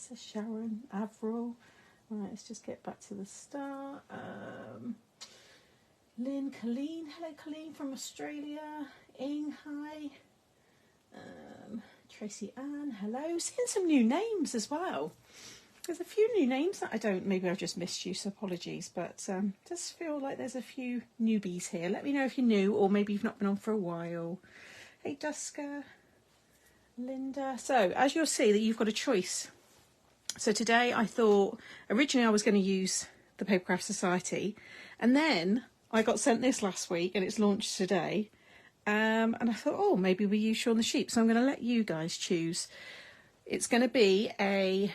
says Sharon, Avril. Right, let's just get back to the start. Lynn, Colleen, hello Colleen from Australia. Ing, hi. Tracy Ann, hello. Seeing some new names as well. There's a few new names that I don't, maybe I've just missed you, so apologies, but just feel like there's a few newbies here. Let me know if you're new or maybe you've not been on for a while. Hey Duska, Linda. So as you'll see that you've got a choice. So today I thought, originally I was going to use the Papercraft Society, and then I got sent this last week and it's launched today. And I thought, oh, maybe we use Shaun the Sheep. So I'm going to let you guys choose. It's going to be a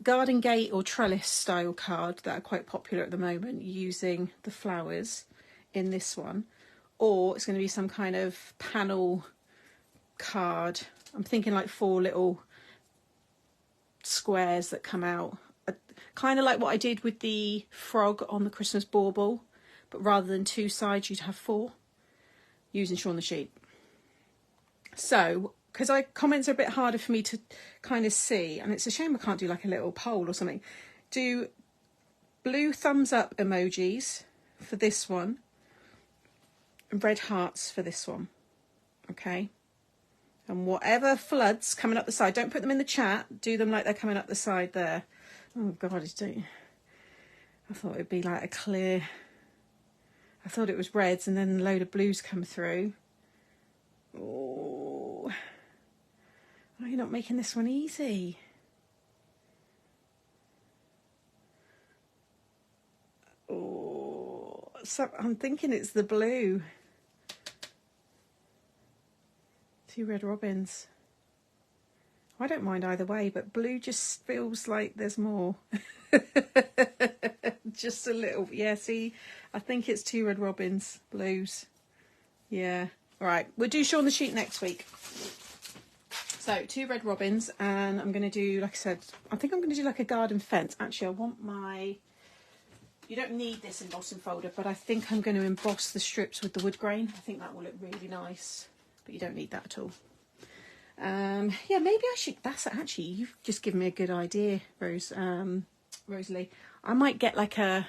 garden gate or trellis style card that are quite popular at the moment, using the flowers in this one. Or it's going to be some kind of panel card. I'm thinking like 4 little squares that come out. Kind of like what I did with the frog on the Christmas bauble. But rather than 2 sides, you'd have 4. Using Shaun the Sheep. So, because comments are a bit harder for me to kind of see, and it's a shame I can't do like a little poll or something. Do blue thumbs up emojis for this one, and red hearts for this one. Okay? And whatever floods coming up the side, don't put them in the chat, do them like they're coming up the side there. Oh God, I thought it'd be like a clear... I thought it was reds and then a load of blues come through. Oh, you're not making this one easy. Oh, so I'm thinking it's the blue. 2 red robins. I don't mind either way, but blue just feels like there's more. Just a little. Yeah, see, I think it's 2 red robins, blues. Yeah. All right, we'll do Shaun the Sheep next week. So 2 red robins, and I'm going to do, like I said, I think I'm going to do like a garden fence. Actually, I want my... You don't need this embossing folder, but I think I'm going to emboss the strips with the wood grain. I think that will look really nice, but you don't need that at all. Yeah, maybe I should... That's actually... You've just given me a good idea, Rosalie. I might get like a...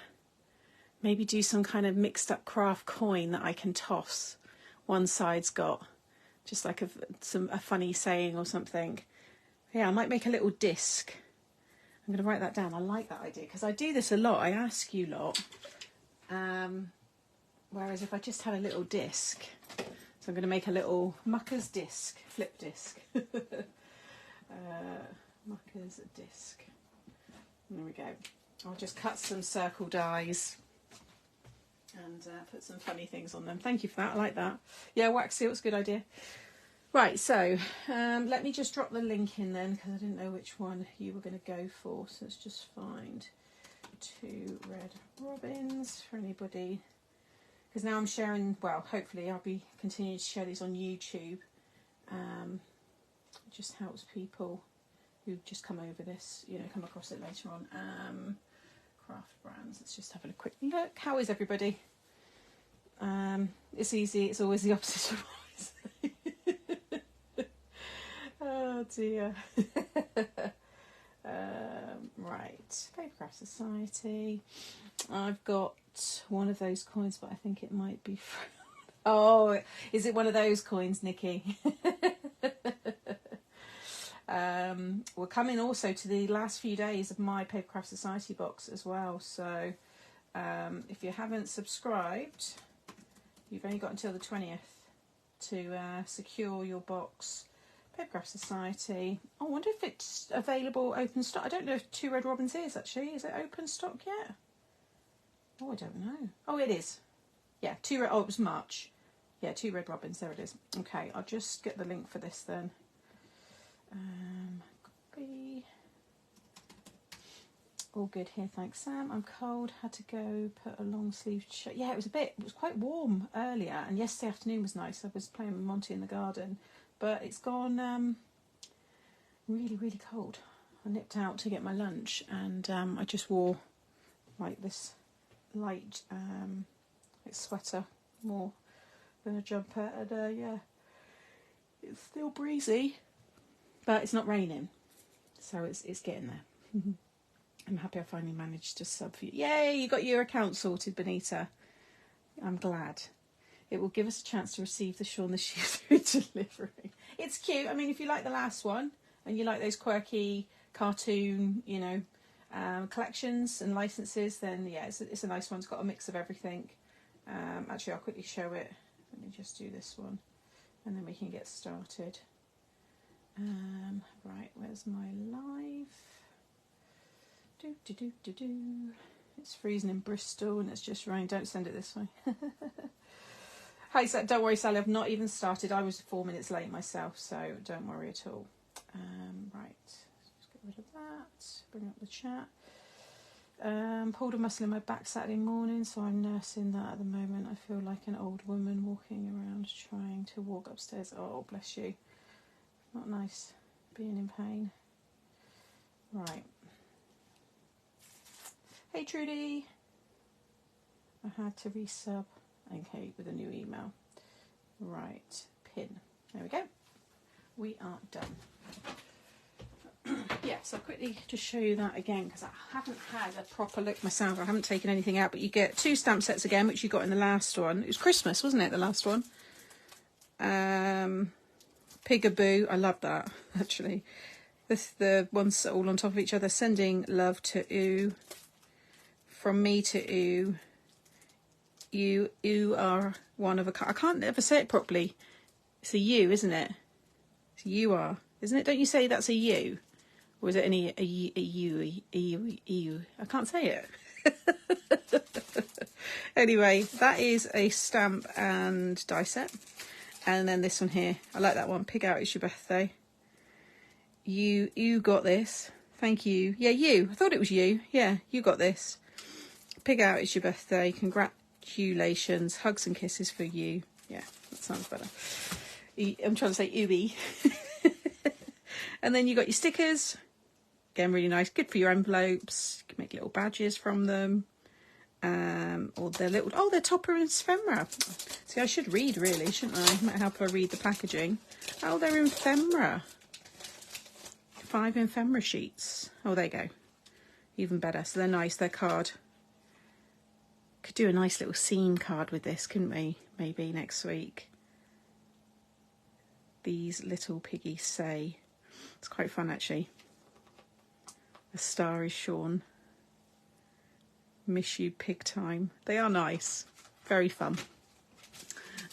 Maybe do some kind of mixed up craft coin that I can toss. One side's got just like a funny saying or something. Yeah, I might make a little disc. I'm going to write that down. I like that idea because I do this a lot. I ask you a lot. Whereas if I just had a little disc... So I'm going to make a little Mucker's disc, flip disc. Mucker's disc. There we go. I'll just cut some circle dies and put some funny things on them. Thank you for that. I like that. Yeah, wax seal. It's a good idea. Right, so let me just drop the link in then because I didn't know which one you were going to go for. So let's just find 2 red robins for anybody. Because now I'm sharing, well, hopefully I'll be continuing to share these on YouTube. It just helps people who just come over this, you know, come across it later on. Craft brands, let's just have a quick look. How is everybody? It's easy, it's always the opposite of always. Oh dear. Right, Papercraft Society. I've got one of those coins, but I think it might be... Oh, is it one of those coins, Nikki? We're coming also to the last few days of my Papercraft Society box as well. So if you haven't subscribed, you've only got until the 20th to secure your box. Papercraft Society. I wonder if it's available open stock. I don't know if 2 red robins is actually. Is it open stock yet? Oh, I don't know. Oh, it is. Yeah, 2 red... Oh, it was March. Yeah, 2 red robins. There it is. Okay, I'll just get the link for this then. Copy. All good here, thanks Sam. I'm cold, had to go put a long sleeved shirt. Yeah, it was quite warm earlier, and yesterday afternoon was nice. I was playing with Monty in the garden, but it's gone really, really cold. I nipped out to get my lunch, and I just wore like this light sweater more than a jumper, and yeah, it's still breezy, but it's not raining. So it's getting there. I'm happy I finally managed to sub for you. Yay, you got your account sorted, Benita. I'm glad. It will give us a chance to receive the Shaun the Sheep through delivery. It's cute. I mean, if you like the last one and you like those quirky cartoon, you know, collections and licenses, then yeah, it's a nice one. It's got a mix of everything. Actually, I'll quickly show it. Let me just do this one and then we can get started. Right, where's my live? It's freezing in Bristol and it's just raining. Don't send it this way. Hi, don't worry, Sally, I've not even started. I was 4 minutes late myself, so don't worry at all. Right, let's get rid of that. Bring up the chat. Pulled a muscle in my back Saturday morning, so I'm nursing that at the moment. I feel like an old woman walking around trying to walk upstairs. Oh, bless you. Not nice being in pain. Right. Hey Trudy. I had to resub. Okay, with a new email. Right, pin. There we go. We are done. Yeah, so quickly to show you that again, because I haven't had a proper look myself. I haven't taken anything out, but you get 2 stamp sets again, which you got in the last one. It was Christmas, wasn't it, the last one? Pigaboo, I love that, actually. The ones all on top of each other. Sending love to Oo. From me to Oo. You are one of a kind. I can't ever say it properly. It's a U, isn't it? It's you are, isn't it? Don't you say that's a U? Or is it any a U? I can't say it. Anyway, that is a stamp and die set. And then this one here, I like that one. Pig out, it's your birthday. You got this. Thank you. Yeah, you. I thought it was you. Yeah, you got this. Pig out, it's your birthday. Congratulations. Hugs and kisses for you. Yeah, that sounds better. I'm trying to say ooey. And then you got your stickers. Again, really nice. Good for your envelopes. You can make little badges from them. Or they're little, oh, they're Topper and ephemera. See, I should read really, shouldn't I? Might help her read the packaging. Oh, they're ephemera. 5 ephemera sheets. Oh, there you go. Even better. So they're nice. They're card. Could do a nice little scene card with this, couldn't we? Maybe next week. These little piggies say. It's quite fun, actually. A star is Shaun. Miss you, pig time. They are nice. Very fun.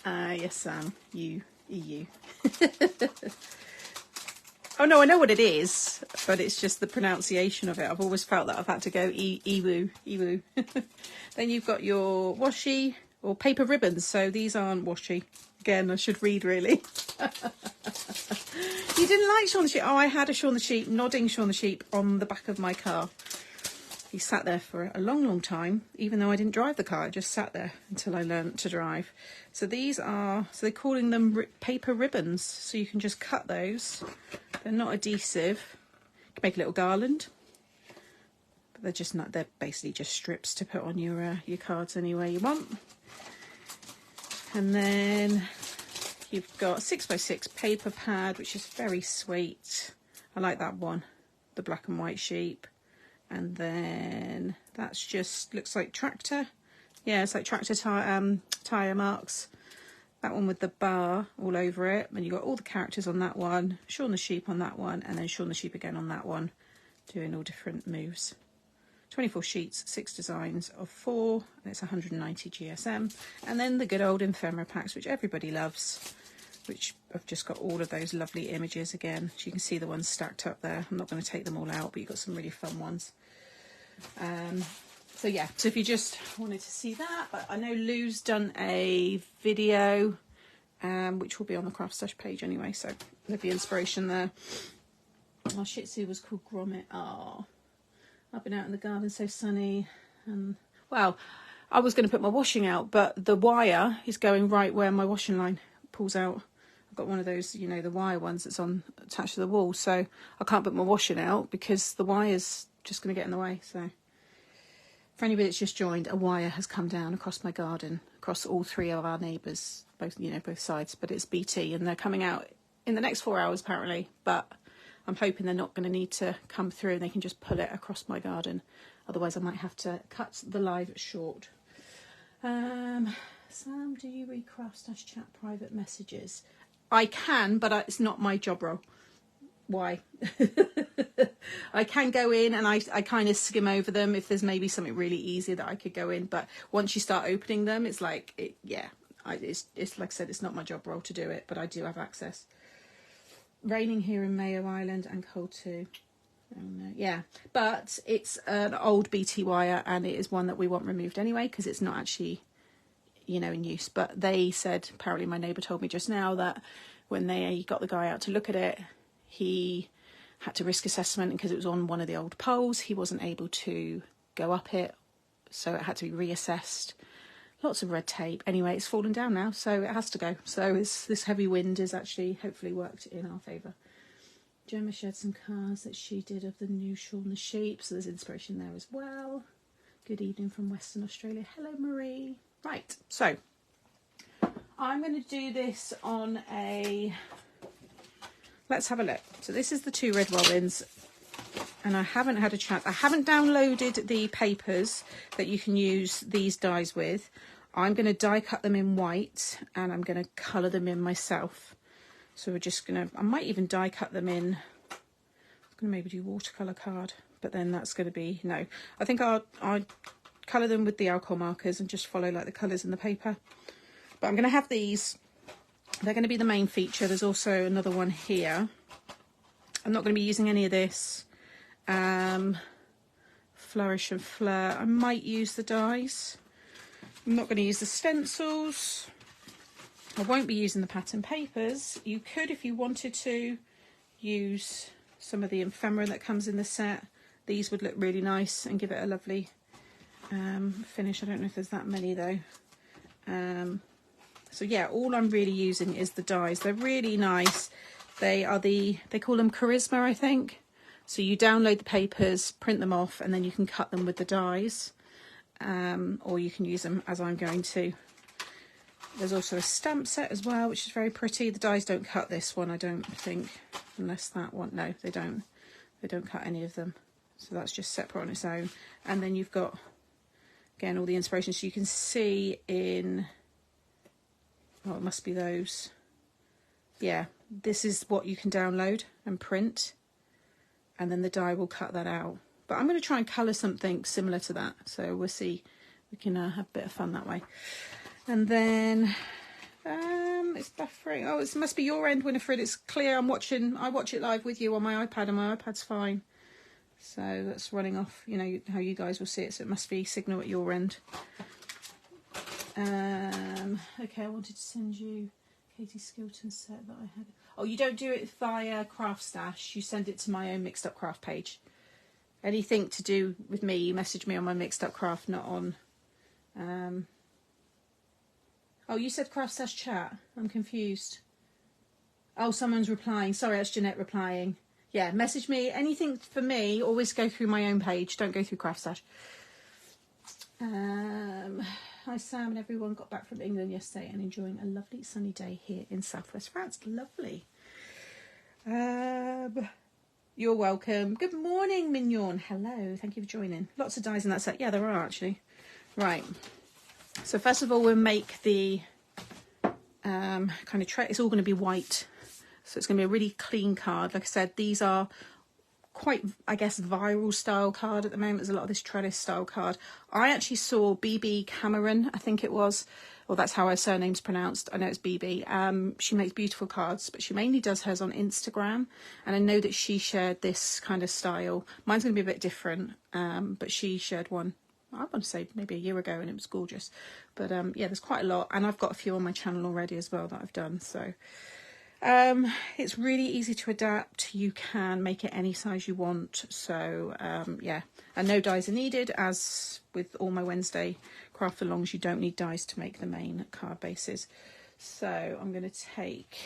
Yes, Sam. You. EU. Oh, no, I know what it is, but it's just the pronunciation of it. I've always felt that I've had to go Ewu. Then you've got your washi or paper ribbons. So these aren't washi. Again, I should read, really. You didn't like Shaun the Sheep? Oh, I had a Shaun the Sheep, nodding Shaun the Sheep on the back of my car. He sat there for a long, long time, even though I didn't drive the car. I just sat there until I learnt to drive. So these are, so they're calling them paper ribbons. So you can just cut those. They're not adhesive. You can make a little garland. But they're just not, they're basically just strips to put on your cards any way you want. And then you've got a 6x6 paper pad, which is very sweet. I like that one, the black and white sheep. And then that's just, looks like tractor. Yeah, it's like tractor tyre marks. That one with the bar all over it. And you've got all the characters on that one. Shaun the Sheep on that one. And then Shaun the Sheep again on that one. Doing all different moves. 24 sheets, 6 designs of 4. And it's 190 GSM. And then the good old ephemera packs, which everybody loves. Which I've just got all of those lovely images again. So you can see the ones stacked up there. I'm not going to take them all out, but you've got some really fun ones. So yeah, so if you just wanted to see that, but I know Lou's done a video, which will be on the Craft Stash page anyway, so there'll be inspiration there. Our Shih Tzu was called Gromit. Oh, I've been out in the garden, so sunny, and well, I was going to put my washing out, but the wire is going right where my washing line pulls out. I've got one of those, you know, the wire ones that's on attached to the wall, so I can't put my washing out because the wire's just going to get in the way. So for anybody that's just joined, a wire has come down across my garden, across all 3 of our neighbours, both, you know, both sides, but it's BT, and they're coming out in the next 4 hours apparently, but I'm hoping they're not going to need to come through and they can just pull it across my garden. Otherwise I might have to cut the live short. Sam, do you read craft stash chat private messages? I can, but it's not my job role. Why? I can go in and I kind of skim over them if there's maybe something really easy that I could go in, but once you start opening them, it's like, it's like I said, it's not my job role to do it, but I do have access. Raining here in Mayo Island and cold too. Oh no. Yeah, but it's an old BT wire and it is one that we want removed anyway because it's not actually, you know, in use. But they said, apparently my neighbour told me just now that when they got the guy out to look at it, he had to risk assessment because it was on one of the old poles. He wasn't able to go up it, so it had to be reassessed. Lots of red tape. Anyway, it's fallen down now, so it has to go. So this heavy wind has actually hopefully worked in our favour. Gemma shared some cards that she did of the new shawl and the sheep, so there's inspiration there as well. Good evening from Western Australia. Hello, Marie. Right, so I'm going to do this on a... Let's have a look. So this is the 2 red robins, and I haven't had a chance. I haven't downloaded the papers that you can use these dies with. I'm going to die cut them in white and I'm going to colour them in myself. So we're just going to, I might even die cut them in, I'm going to maybe do watercolour card, but then that's going to be, no. I think I'll colour them with the alcohol markers and just follow like the colours in the paper. But I'm going to have these, they're going to be the main feature. There's also another one here. I'm not going to be using any of this. Flourish and Fleur. I might use the dies. I'm not going to use the stencils. I won't be using the pattern papers. You could, if you wanted to, use some of the ephemera that comes in the set. These would look really nice and give it a lovely finish. I don't know if there's that many though. So yeah, all I'm really using is the dies. They're really nice. They call them Charisma, I think. So you download the papers, print them off, and then you can cut them with the dies. Or you can use them as I'm going to. There's also a stamp set as well, which is very pretty. The dies don't cut this one, I don't think, unless that one. No, they don't. They don't cut any of them. So that's just separate on its own. And then you've got, again, all the inspirations. So you can see in, oh, it must be those. Yeah, this is what you can download and print. And then the die will cut that out. But I'm going to try and colour something similar to that. So we'll see. We can have a bit of fun that way. And then it's buffering. Oh, it must be your end, Winifred. It's clear. I watch it live with you on my iPad, and my iPad's fine. So that's running off. You know how you guys will see it. So it must be signal at your end. Okay, I wanted to send you Katie Skilton's set that I had. Oh, you don't do it via Craft Stash. You send it to my own Mixed Up Craft page. Anything to do with me, you message me on my Mixed Up Craft, not on... Oh, you said Craft Stash chat. I'm confused. Oh, someone's replying. Sorry, that's Jeanette replying. Yeah, message me. Anything for me, always go through my own page. Don't go through Craft Stash. Hi, Sam and everyone. Got back from England yesterday and enjoying a lovely sunny day here in southwest France. Lovely. You're welcome. Good morning, Mignon. Hello. Thank you for joining. Lots of dies in that set. Yeah, there are actually. Right. So first of all, we'll make the kind of tray. It's all going to be white. So it's going to be a really clean card. Like I said, these are quite, I guess, viral style card at the moment. There's a lot of this trellis style card. I actually saw BB Cameron, I think it was, or that's how her surname's pronounced. I know it's BB. She makes beautiful cards, but she mainly does hers on Instagram. And I know that she shared this kind of style. Mine's going to be a bit different, but she shared one, I want to say maybe a year ago, and it was gorgeous. But yeah, there's quite a lot. And I've got a few on my channel already as well that I've done. So it's really easy to adapt. You can make it any size you want. So yeah, and no dies are needed. As with all my Wednesday craft alongs, you don't need dies to make the main card bases. So I'm going to take,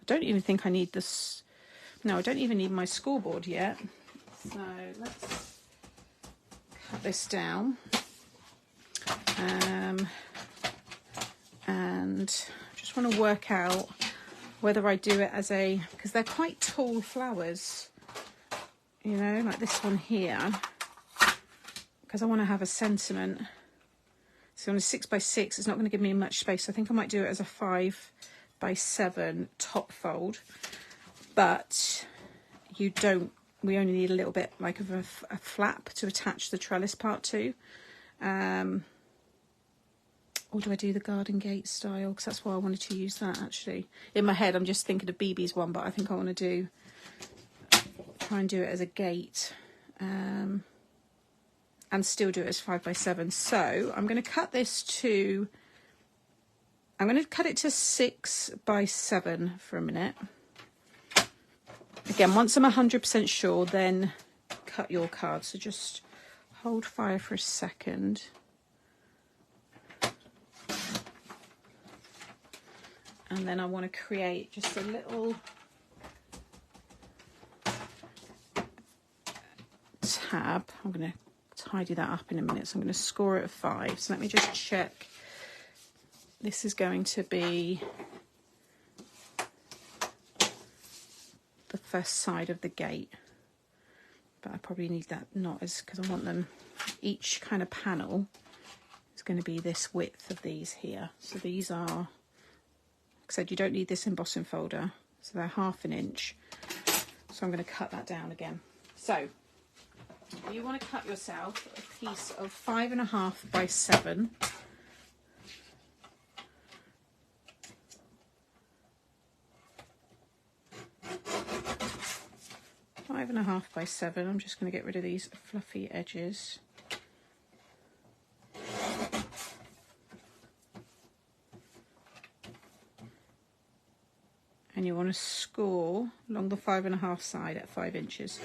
I don't even think I need this. No, I don't even need my scoreboard yet. So let's cut this down. And I just want to work out, whether I do it as a, because they're quite tall flowers, you know, like this one here, because I want to have a sentiment. So on a 6x6, it's not going to give me much space. So I think I might do it as a 5x7 top fold, but you don't, we only need a little bit like of a flap to attach the trellis part to. Or do I do the garden gate style? Because that's why I wanted to use that actually. In my head, I'm just thinking of BB's one, but I think I want to try and do it as a gate. And still do it as 5x7. So I'm going to cut this to, I'm going to cut it to 6x7 for a minute. Again, once I'm 100% sure, then cut your card. So just hold fire for a second. And then I want to create just a little tab. I'm going to tidy that up in a minute. So I'm going to score it at 5. So let me just check. This is going to be the first side of the gate. But I probably need that not as, because I want them, each kind of panel is going to be this width of these here. So these are, like I said, you don't need this embossing folder, so they're 1/2 inch. So I'm going to cut that down again. So you want to cut yourself a piece of 5.5x7. Five and a half by 7. I'm just going to get rid of these fluffy edges. And you want to score along the 5.5 side at 5 inches.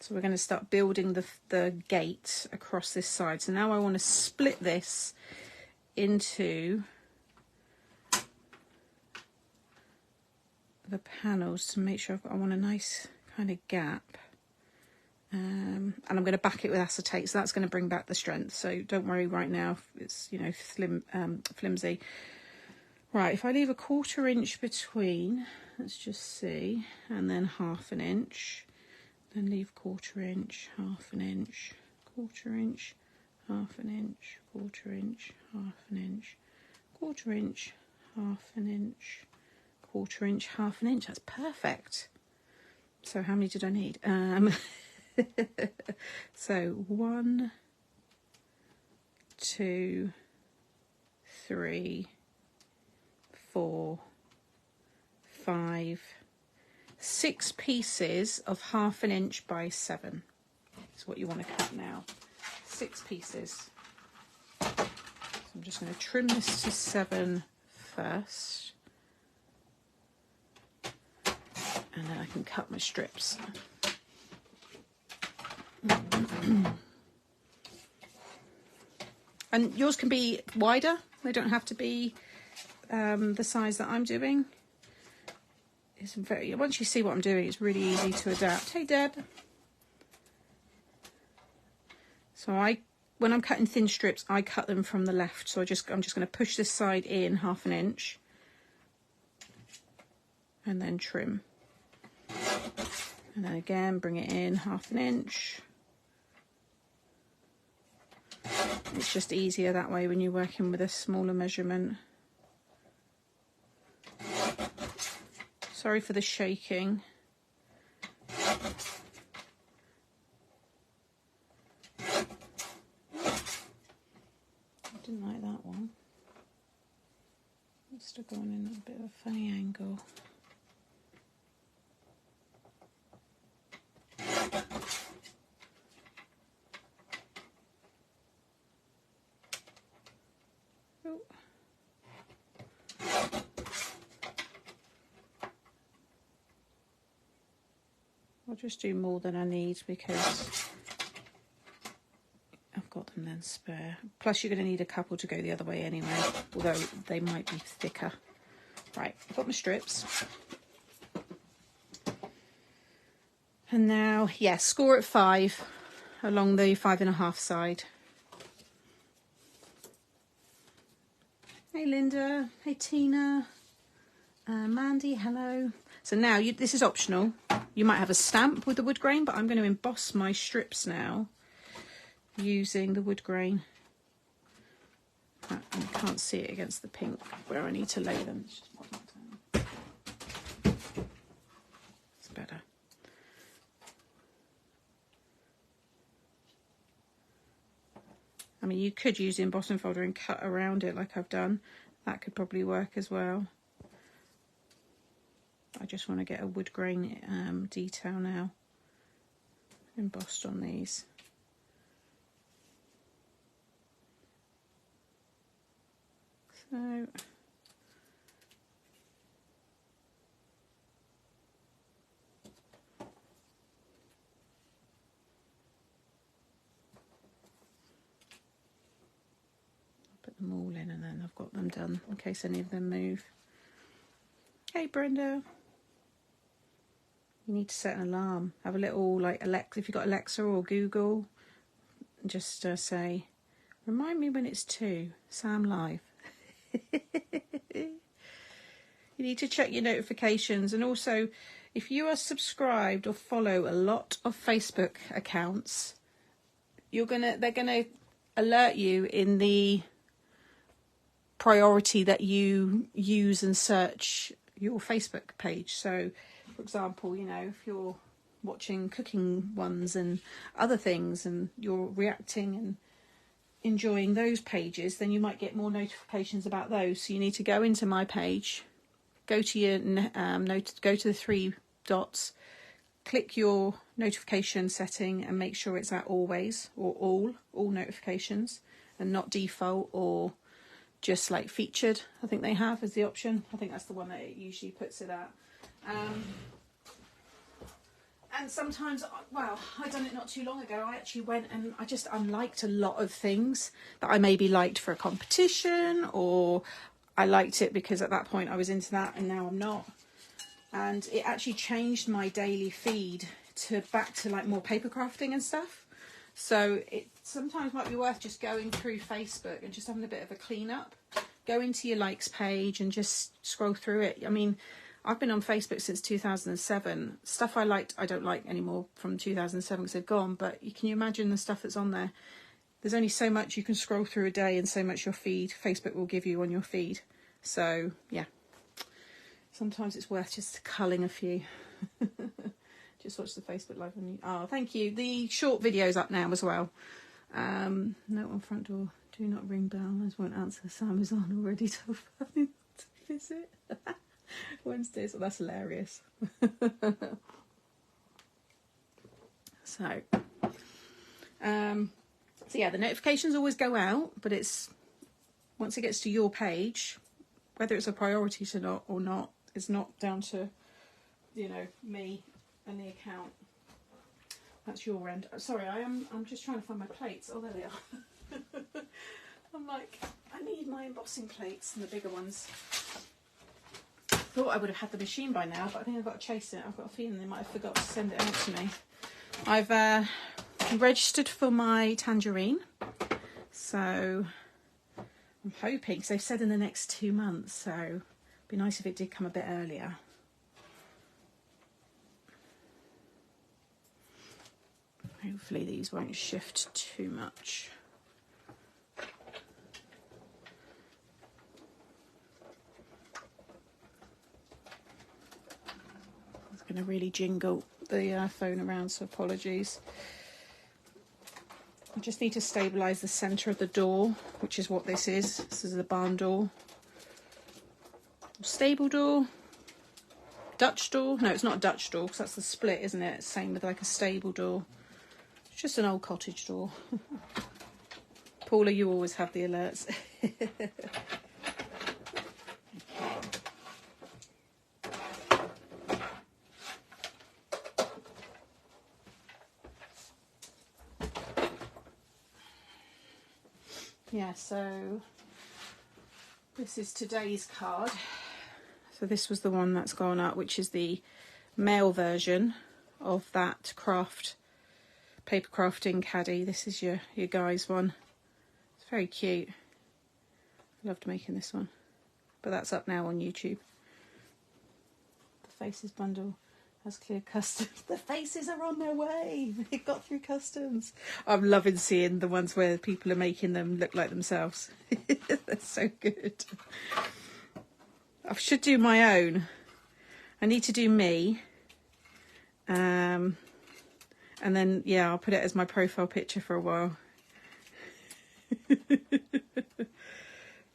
So we're going to start building the gate across this side. So now I want to split this into the panels to make sure I want a nice kind of gap. And I'm going to back it with acetate, so that's going to bring back the strength. So don't worry right now if it's, you know, flimsy. Right, if I leave a 1/4 inch between, let's just see, and then 1/2 inch, then leave 1/4 inch, 1/2 inch, 1/4 inch, 1/2 inch, 1/4 inch, 1/2 inch, 1/4 inch, 1/2 inch, 1/4 inch, 1/2 inch. That's perfect. So how many did I need? So 1, 2, 3, 4, 5, 6 pieces of 1/2 inch by 7. That's what you want to cut now. 6 pieces. So I'm just going to trim this to 7 first, and then I can cut my strips. And yours can be wider. They don't have to be the size that I'm doing. It's very, once you see what I'm doing, it's really easy to adapt. Hey Deb. So when I'm cutting thin strips, I cut them from the left. So I'm just going to push this side in 1/2 inch and then trim. And then again, bring it in 1/2 inch. It's just easier that way when you're working with a smaller measurement. Sorry for the shaking. I didn't like that one. Must have gone in a bit of a funny angle. I'll just do more than I need because I've got them then spare. Plus you're going to need a couple to go the other way anyway, although they might be thicker. Right, I've got my strips. And now, yeah, score at 5 along the 5.5 side. Hey Linda, hey Tina, Mandy, hello. So now this is optional. You might have a stamp with the wood grain, but I'm going to emboss my strips now using the wood grain. I can't see it against the pink where I need to lay them. Let's just pop that down. It's better. I mean, you could use the embossing folder and cut around it like I've done. That could probably work as well. I just want to get a wood grain detail now embossed on these. So put them all in and then I've got them done in case any of them move. Hey Brenda. You need to set an alarm. Have a little like Alexa, if you've got Alexa or Google, just say, remind me when it's 2, Sam Live. You need to check your notifications, and also if you are subscribed or follow a lot of Facebook accounts, they're gonna alert you in the priority that you use and search your Facebook page. So for example, you know, if you're watching cooking ones and other things and you're reacting and enjoying those pages, then you might get more notifications about those. So you need to go into my page, go to your go to the 3 dots, click your notification setting and make sure it's at always or all notifications and not default or just like featured. I think they have as the option. I think that's the one that it usually puts it at. And sometimes, well, I done it not too long ago. I actually went and I just unliked a lot of things that I maybe liked for a competition, or I liked it because at that point I was into that and now I'm not. And it actually changed my daily feed back to like more paper crafting and stuff. So it sometimes might be worth just going through Facebook and just having a bit of a clean up. Go into your likes page and just scroll through it. I mean, I've been on Facebook since 2007. Stuff I liked, I don't like anymore from 2007 because they've gone. But can you imagine the stuff that's on there? There's only so much you can scroll through a day and so much your feed, Facebook will give you on your feed. So, yeah. Sometimes it's worth just culling a few. Just watch the Facebook Live. Oh, thank you. The short video's up now as well. Note on front door. Do not ring bell. I won't answer. Sam is on already to visit. Wednesdays. Oh, that's hilarious. So yeah, the notifications always go out, but it's once it gets to your page, whether it's a priority or not, is not down to, you know, me and the account. That's your end. Sorry, I'm just trying to find my plates. Oh, there they are. I'm like, I need my embossing plates and the bigger ones. Thought I would have had the machine by now, but I think I've got to chase it. I've got a feeling they might have forgot to send it out to me. I've registered for my tangerine, so I'm hoping, because they've said in the next 2 months, so it'd be nice if it did come a bit earlier. Hopefully these won't shift too much. It's going to really jingle the phone around, so apologies. I just need to stabilise the centre of the door, which is what this is. This is the barn door. Stable door. Dutch door. No, it's not a Dutch door because that's the split, isn't it? Same with like a stable door. It's just an old cottage door. Paula, you always have the alerts. Yeah, so this is today's card. So this was the one that's gone up, which is the male version of that paper crafting caddy. This is your guy's one. It's very cute. Loved making this one, but that's up now on YouTube. The faces bundle has cleared customs. The faces are on their way. It got through customs. I'm loving seeing the ones where people are making them look like themselves. That's so good. I should do my own. I need to do me. And then, yeah, I'll put it as my profile picture for a while.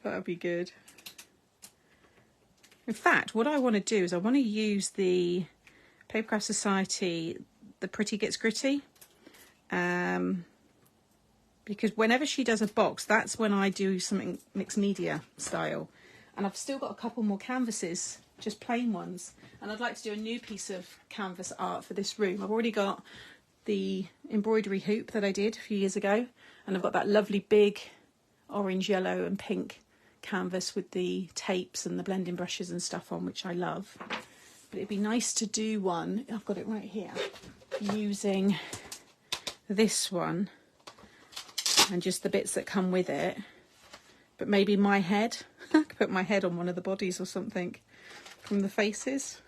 That'll be good. In fact, what I want to do is I want to use the Papercraft Society, the Pretty Gets Gritty, because whenever she does a box, that's when I do something mixed media style. And I've still got a couple more canvases, just plain ones, and I'd like to do a new piece of canvas art for this room. I've already got the embroidery hoop that I did a few years ago, and I've got that lovely big orange, yellow and pink canvas with the tapes and the blending brushes and stuff on, which I love. But it'd be nice to do one, I've got it right here, using this one and just the bits that come with it, but maybe my head. I could put my head on one of the bodies or something from the faces,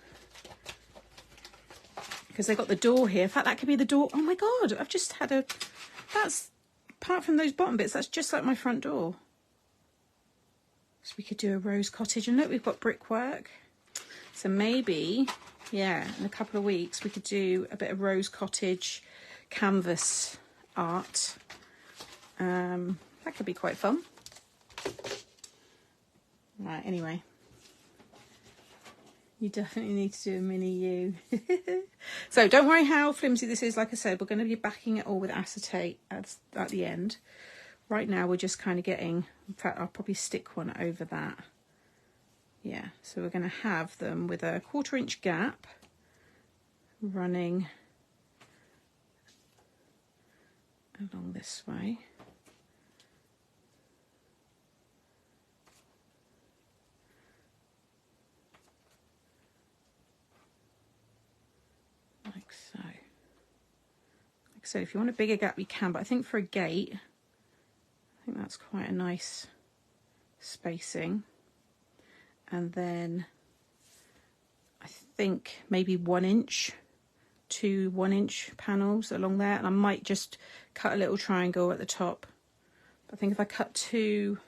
because they've got the door here. In fact, that could be the door. Oh my god, I've just had a, that's, apart from those bottom bits, that's just like my front door. So we could do a rose cottage, and look, we've got brickwork. So maybe, yeah, in a couple of weeks we could do a bit of rose cottage canvas art. That could be quite fun. Right, anyway, you definitely need to do a mini you. So don't worry how flimsy this is. Like I said, we're going to be backing it all with acetate at the end. Right now we're just kind of getting, in fact I'll probably stick one over that. Yeah, so we're going to have them with a 1/4 inch gap running along this way. Like so. Like I said, if you want a bigger gap you can, but I think for a gate, I think that's quite a nice spacing. And then I think maybe 1 inch, 2 1-inch panels along there, and I might just cut a little triangle at the top. I think if I cut 2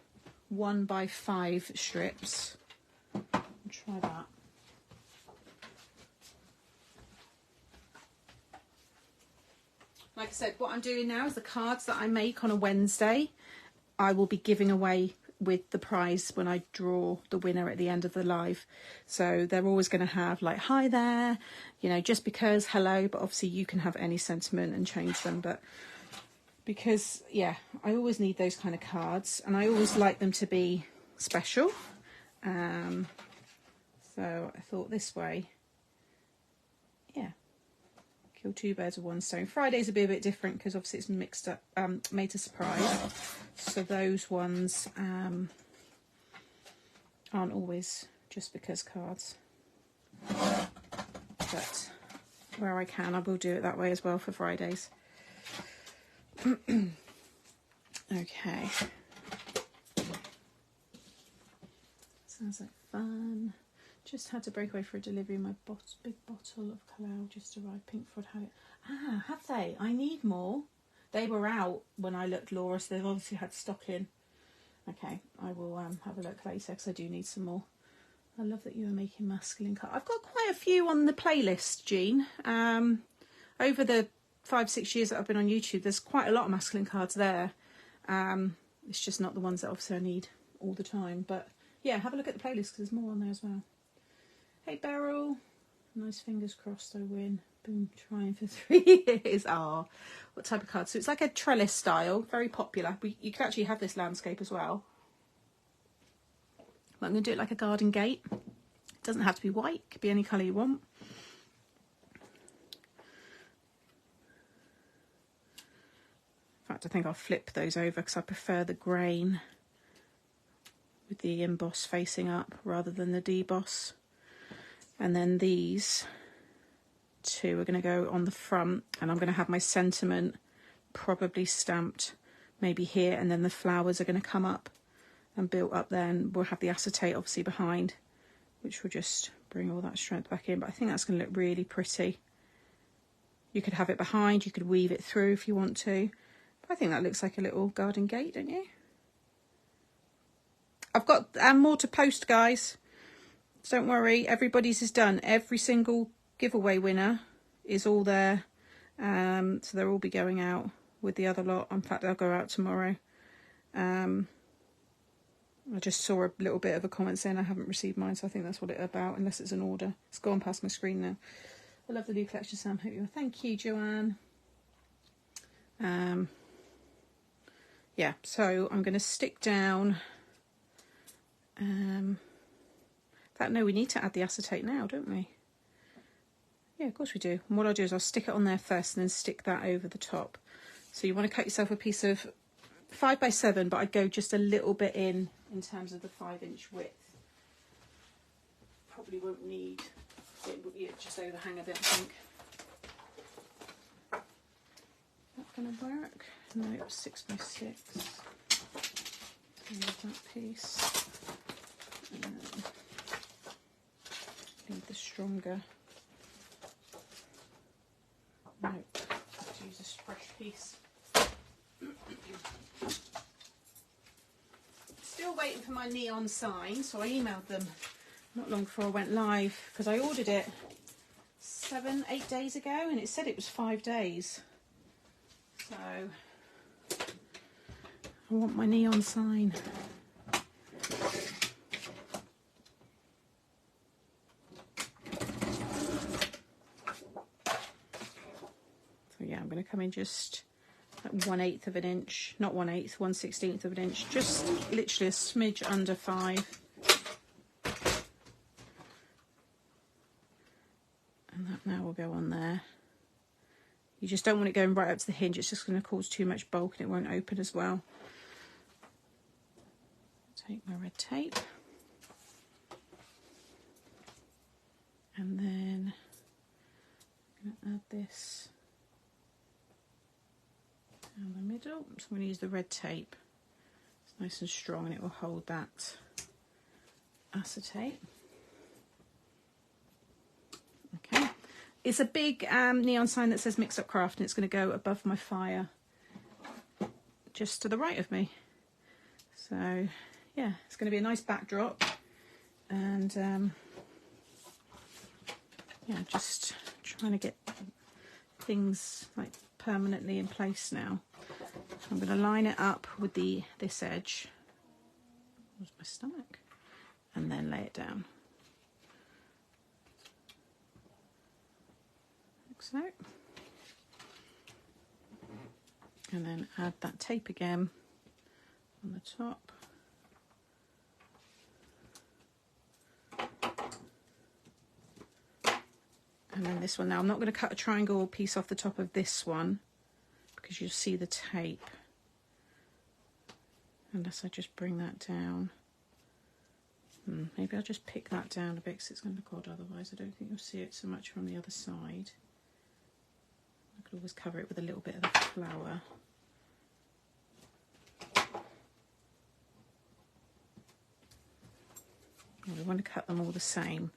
1x5 strips, I'll try that. Like I said, what I'm doing now is the cards that I make on a Wednesday, I will be giving away with the prize when I draw the winner at the end of the live. So they're always going to have like, hi there, you know, just because, hello, but obviously you can have any sentiment and change them. But because, yeah, I always need those kind of cards, and I always like them to be special. So I thought this way, yeah, kill 2 birds with 1 stone. Fridays will be a bit different because obviously it's mixed up, made to surprise. So those ones aren't always just because cards. But where I can, I will do it that way as well for Fridays. Okay. Sounds like fun. Just had to break away for a delivery. My big bottle of Kalau just arrived. Pinkford had it. Ah, have they? I need more. They were out when I looked, Laura, so they've obviously had stock in. Okay, I will have a look later because I do need some more. I love that you are making masculine cards. I've got quite a few on the playlist, Jean. Over the 5-6 years that I've been on YouTube, there's quite a lot of masculine cards there. It's just not the ones that obviously I need all the time. But yeah, have a look at the playlist because there's more on there as well. Hey, Beryl. Nice, fingers crossed I win. Been trying for 3 years. Ah, what type of card? So it's like a trellis style, very popular. You can actually have this landscape as well. But I'm going to do it like a garden gate. It doesn't have to be white, it could be any colour you want. In fact, I think I'll flip those over because I prefer the grain with the emboss facing up rather than the deboss. And then these 2 are going to go on the front, and I'm going to have my sentiment probably stamped maybe here, and then the flowers are going to come up and built up there, and we'll have the acetate obviously behind, which will just bring all that strength back in. But I think that's going to look really pretty. You could have it behind, you could weave it through if you want to. But I think that looks like a little garden gate, don't you? I've got more to post, guys. Don't worry, everybody's is done. Every single giveaway winner is all there. So they'll all be going out with the other lot. In fact, they'll go out tomorrow. I just saw a little bit of a comment saying I haven't received mine, so I think that's what it's about, unless it's an order. It's gone past my screen now. I love the new collection, Sam. Hope you will. Thank you, Joanne. Yeah, so I'm going to stick down. In fact, no, we need to add the acetate now, don't we? Yeah, of course we do. And what I'll do is I'll stick it on there first and then stick that over the top. So you want to cut yourself a piece of 5x7, but I'd go just a little bit in terms of the 5-inch width. Probably won't need it, will just overhang a bit, I think. Not going to work. No, it was 6x6. Leave that piece. Need the stronger. No, let's use a fresh piece. Still waiting for my neon sign, so I emailed them not long before I went live, because I ordered it 7-8 days ago and it said it was 5 days. So I want my neon sign. So yeah, I'm going to come in just at 1/8 of an inch, not 1/8, 1/16 of an inch, just literally a smidge under 5. And that now will go on there. You just don't want it going right up to the hinge, it's just going to cause too much bulk and it won't open as well. Take my red tape. And then I'm going to add this down the middle. So I'm going to use the red tape. It's nice and strong and it will hold that acetate. Okay. It's a big neon sign that says Mix Up Craft, and it's going to go above my fire just to the right of me. So yeah, it's going to be a nice backdrop, and yeah, just trying to get things like permanently in place now. So I'm going to line it up with this edge. Where's my stomach? And then lay it down. Like so. And then add that tape again on the top. And then this one. Now I'm not going to cut a triangle piece off the top of this one because you'll see the tape. Unless I just bring that down. Maybe I'll just pick that down a bit because it's going to look odd otherwise. I don't think you'll see it so much from the other side. I could always cover it with a little bit of the flower. We want to cut them all the same.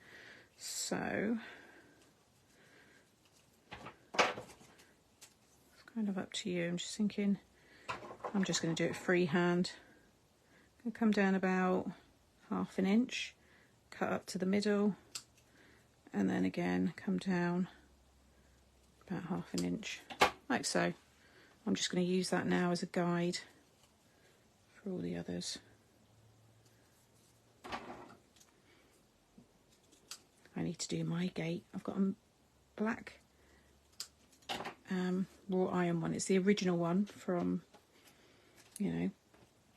So it's kind of up to you. I'm just thinking I'm just going to do it freehand. I'm going to come down about 1/2 inch, cut up to the middle, and then again come down about 1/2 inch, like so. I'm just going to use that now as a guide for all the others. I need to do my gate. I've got a black raw iron one. It's the original one from, you know,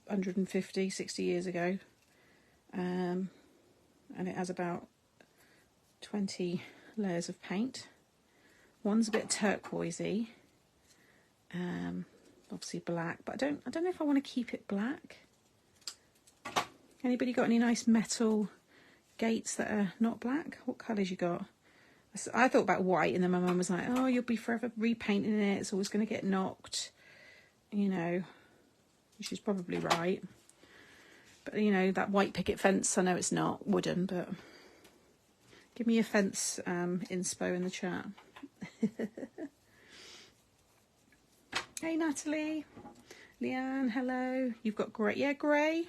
150, 60 years ago. And it has about 20 layers of paint. One's a bit turquoisey, obviously black, but I don't know if I want to keep it black. Anybody got any nice metal gates that are not black? What colours you got? I thought about white, and then my mum was like, oh, you'll be forever repainting it, it's always going to get knocked, you know. She's probably right. But you know, that white picket fence, I know it's not wooden, but give me a fence inspo in the chat. Hey Natalie, Leanne, hello. You've got grey. Yeah, grey.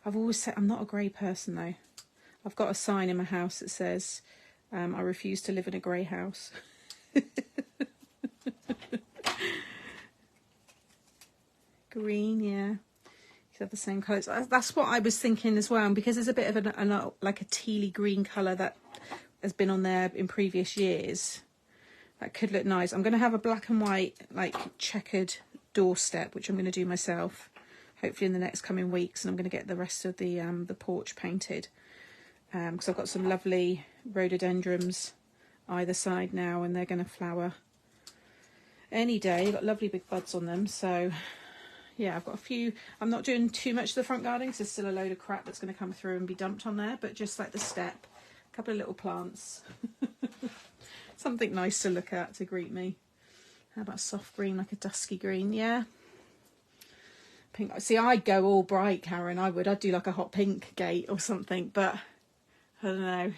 I've always said I'm not a grey person though. I've got a sign in my house that says I refuse to live in a grey house. Green, yeah. You have the same colours. That's what I was thinking as well. And because there's a bit of like a tealy green colour that has been on there in previous years, that could look nice. I'm going to have a black and white, like checkered doorstep, which I'm going to do myself, hopefully in the next coming weeks. And I'm going to get the rest of the porch painted. Because I've got some lovely rhododendrons either side now, and they're going to flower any day. They've got lovely big buds on them. So yeah, I've got a few. I'm not doing too much to the front garden because there's still a load of crap that's going to come through and be dumped on there, but just like the step, a couple of little plants. Something nice to look at to greet me. How about soft green, like a dusky green? Yeah. Pink. See, I'd go all bright, Karen. I'd do like a hot pink gate or something, but I don't know.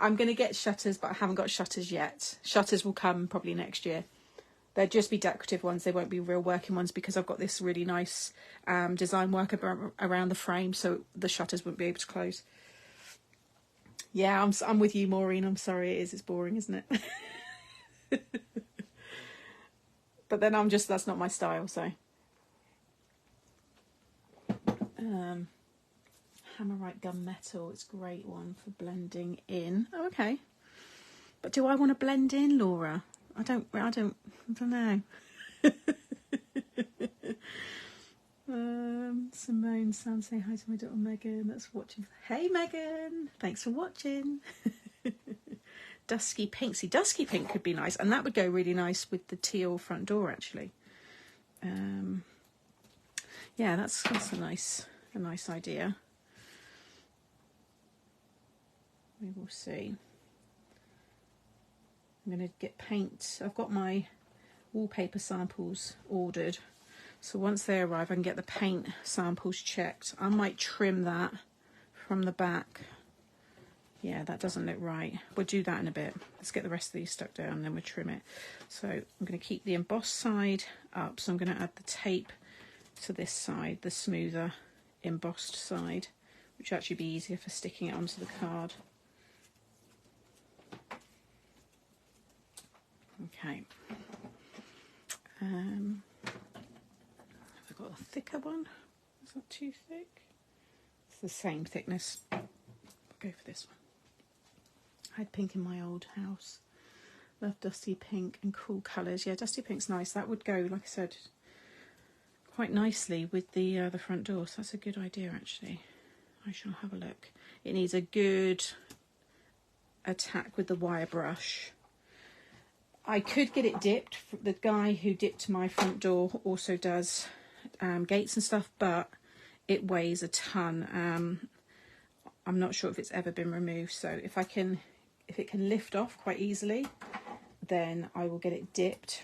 I'm going to get shutters, but I haven't got shutters yet. Shutters will come probably next year. They'll just be decorative ones. They won't be real working ones because I've got this really nice design work around the frame, so the shutters wouldn't be able to close. Yeah, I'm with you, Maureen. I'm sorry it is. It's boring, isn't it? But then that's not my style, so. Hammerite gunmetal, it's a great one for blending in. Oh, okay. But do I want to blend in, Laura? I don't know. Simone, Sam, say hi to my daughter Megan that's watching. Hey Megan, thanks for watching. Dusky pink. See, dusky pink could be nice, and that would go really nice with the teal front door actually. Yeah, that's a nice idea. We will see. I'm going to get paint. I've got my wallpaper samples ordered, so once they arrive I can get the paint samples checked. I might trim that from the back. Yeah, that doesn't look right. We'll do that in a bit. Let's get the rest of these stuck down and then we'll trim it. So I'm going to keep the embossed side up, so I'm going to add the tape to this side, the smoother embossed side, which will actually be easier for sticking it onto the card. Okay. Have I got a thicker one? Is that too thick? It's the same thickness. I'll go for this one. I had pink in my old house. Love dusty pink and cool colours. Yeah, dusty pink's nice. That would go, like I said, quite nicely with the front door. So that's a good idea, actually. I shall have a look. It needs a good attack with the wire brush. I could get it dipped. The guy who dipped my front door also does gates and stuff, but it weighs a ton. I'm not sure if it's ever been removed, so if it can lift off quite easily, then I will get it dipped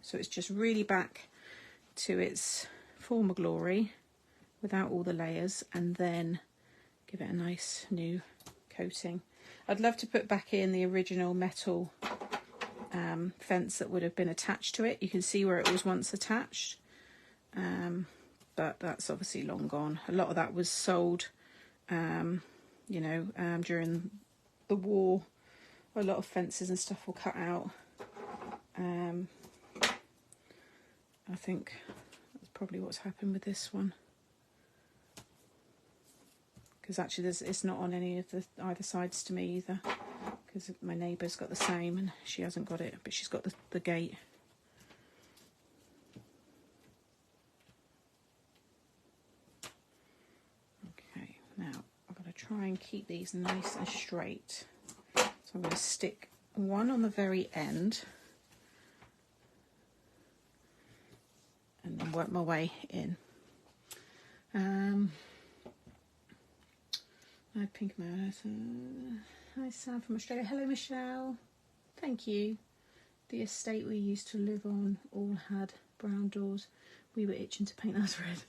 so it's just really back to its former glory without all the layers, and then give it a nice new coating. I'd love to put back in the original metal fence that would have been attached to it. You can see where it was once attached, but that's obviously long gone. A lot of that was sold during the war. A lot of fences and stuff were cut out. I think that's probably what's happened with this one, because actually it's not on any of the either sides to me either, because my neighbour's got the same and she hasn't got it, but she's got the gate. Okay, now I've got to try and keep these nice and straight. So I'm going to stick one on the very end and then work my way in. I had pink mouse. Hi Sam from Australia. Hello Michelle. Thank you. The estate we used to live on all had brown doors We were itching to paint ours red.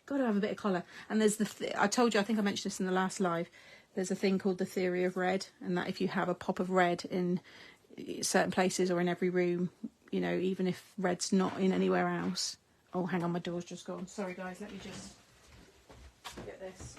Got to have a bit of colour. And there's I told you, I think I mentioned this in the last live, there's a thing called the theory of red, and that if you have a pop of red in certain places or in every room, you know, even if red's not in anywhere else. Oh, hang on, my door's just gone. Sorry guys, let me just get this.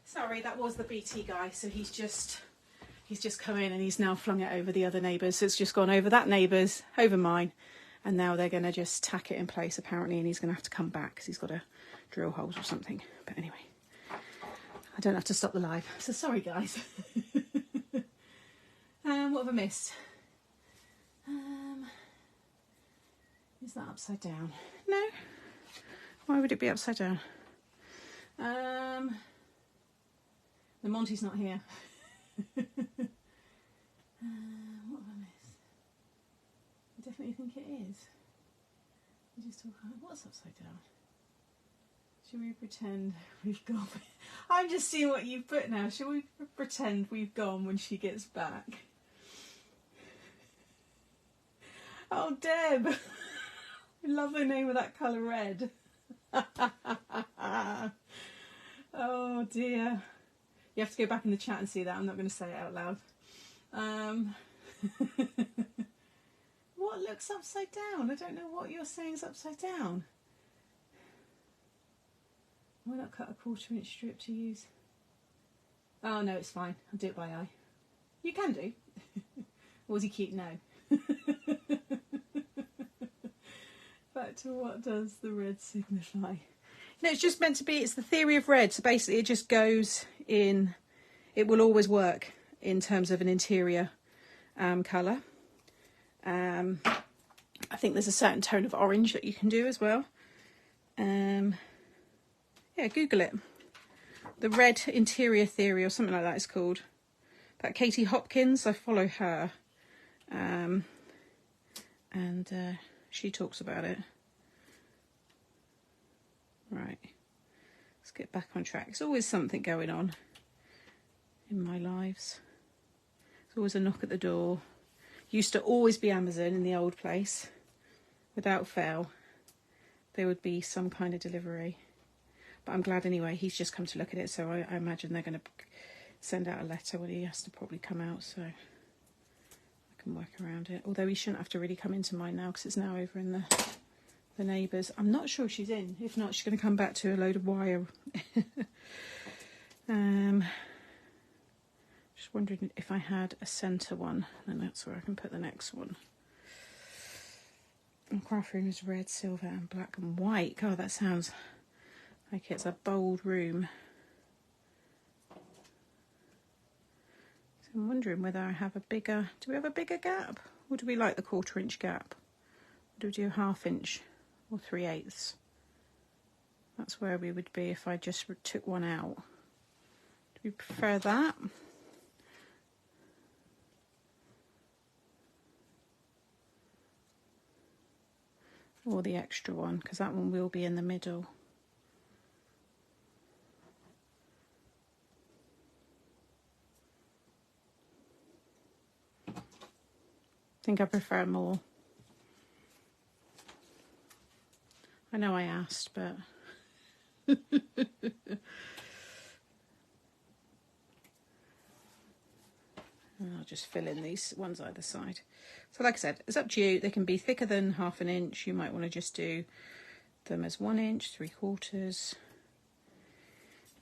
Sorry, that was the BT guy, so he's just come in and he's now flung it over the other neighbours. So it's just gone over that neighbour's, over mine, and now they're going to just tack it in place apparently, and he's going to have to come back because he's got to drill holes or something. But anyway, I don't have to stop the live, so sorry guys. What have I missed? Is that upside down? No. Why would it be upside down? The Monty's not here. What have I missed? I definitely think it is. I just talk about what's upside down. Should we pretend we've gone? I'm just seeing what you've put now. Shall we pretend we've gone when she gets back? Oh, Deb! I love the name of that colour, red. Oh dear. You have to go back in the chat and see that. I'm not going to say it out loud. What looks upside down? I don't know what you're saying is upside down. Why not cut a 1/4 inch strip to use? Oh no, it's fine. I'll do it by eye. You can do. Or was he cute? No. Back to what does the red signify? No, it's just meant to be, it's the theory of red. So basically it just goes in, it will always work in terms of an interior colour. I think there's a certain tone of orange that you can do as well. Yeah, Google it. The red interior theory or something like that is called. That Katie Hopkins, I follow her. And she talks about it. Right, let's get back on track. There's always something going on in my lives. There's always a knock at the door. Used to always be Amazon in the old place. Without fail, there would be some kind of delivery. But I'm glad anyway, he's just come to look at it, so I imagine they're going to send out a letter when he has to probably come out, so I can work around it. Although he shouldn't have to really come into mine now because it's now over in the neighbours. I'm not sure she's in. If not, she's going to come back to a load of wire. Just wondering if I had a centre one, and that's where I can put the next one. The craft room is red, silver and black and white. God, that sounds like it's a bold room. So I'm wondering whether I have a bigger, do we have a bigger gap? Or do we like the 1/4 inch gap? Or do we do a 1/2 inch? Or 3/8. That's where we would be if I just took one out. Do we prefer that? Or the extra one, because that one will be in the middle. I think I prefer more. I know I asked, but and I'll just fill in these ones either side. So like I said, it's up to you. They can be thicker than 1/2 inch. You might want to just do them as 1 inch, 3/4.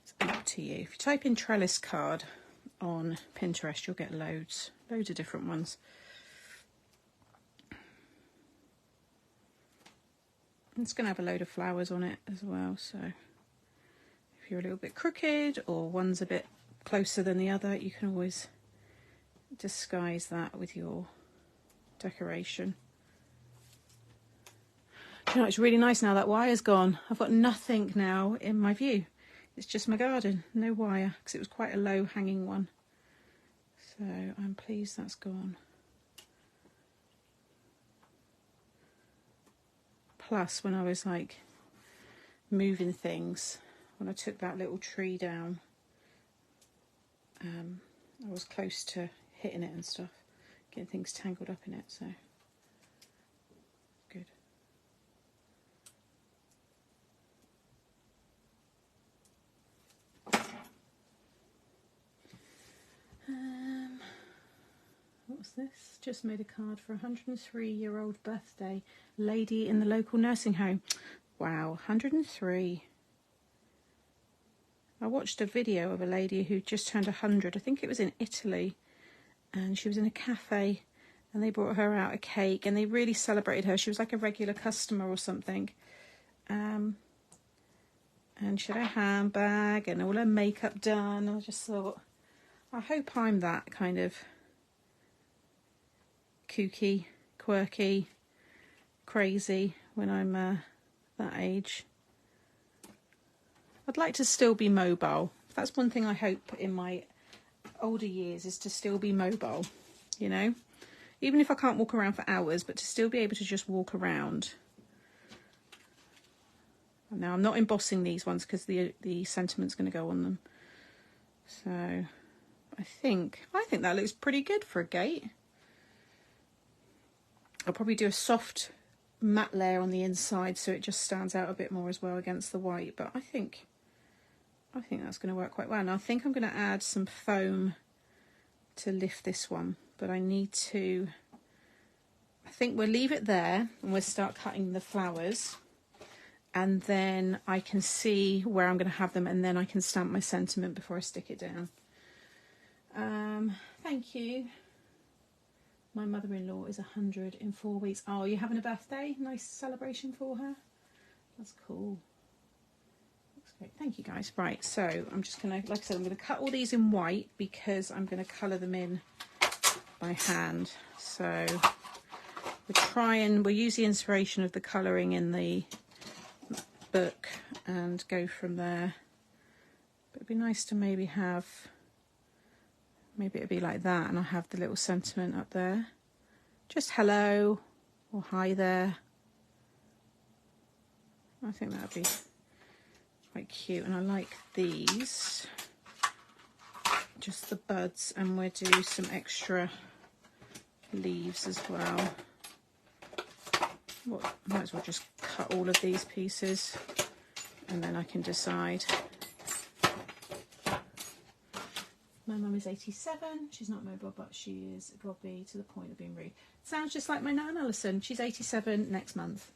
It's up to you. If you type in trellis card on Pinterest, you'll get loads of different ones. It's going to have a load of flowers on it as well, so if you're a little bit crooked or one's a bit closer than the other, you can always disguise that with your decoration. You know, it's really nice now that wire's gone. I've got nothing now in my view. It's just my garden, no wire, because it was quite a low hanging one. So I'm pleased that's gone. plus when I was like moving things, when I took that little tree down. I was close to hitting it and stuff, getting things tangled up in it, so good. What's this? Just made a card for a 103-year-old birthday lady in the local nursing home. Wow, 103. I watched a video of a lady who just turned 100. I think it was in Italy, and she was in a cafe and they brought her out a cake and they really celebrated her. She was like a regular customer or something. And she had a handbag and all her makeup done. I just thought, I hope I'm that kind of kooky, quirky, crazy when I'm that age. I'd like to still be mobile. That's one thing I hope in my older years, is to still be mobile, you know, even if I can't walk around for hours, but to still be able to just walk around. Now I'm not embossing these ones because the sentiment's going to go on them. So I think that looks pretty good for a gate. I'll probably do a soft matte layer on the inside so it just stands out a bit more as well against the white, but I think that's going to work quite well. And I think I'm going to add some foam to lift this one, but I think we'll leave it there and we'll start cutting the flowers, and then I can see where I'm going to have them, and then I can stamp my sentiment before I stick it down. Thank you. My mother-in-law is 100 in 4 weeks. Oh, you're having a birthday? Nice celebration for her. That's cool. Looks great. Thank you, guys. Right, so I'm just going to, like I said, I'm going to cut all these in white because I'm going to colour them in by hand. So we'll use the inspiration of the colouring in the book and go from there. But it'd be nice to maybe have... Maybe it'd be like that, and I'll have the little sentiment up there. Just hello or hi there. I think that would be quite cute. And I like these. Just the buds, and we'll do some extra leaves as well. Might as well just cut all of these pieces, and then I can decide. My mum is 87. She's not mobile, but she is groggy to the point of being rude. Sounds just like my Nan Alison. She's 87 next month.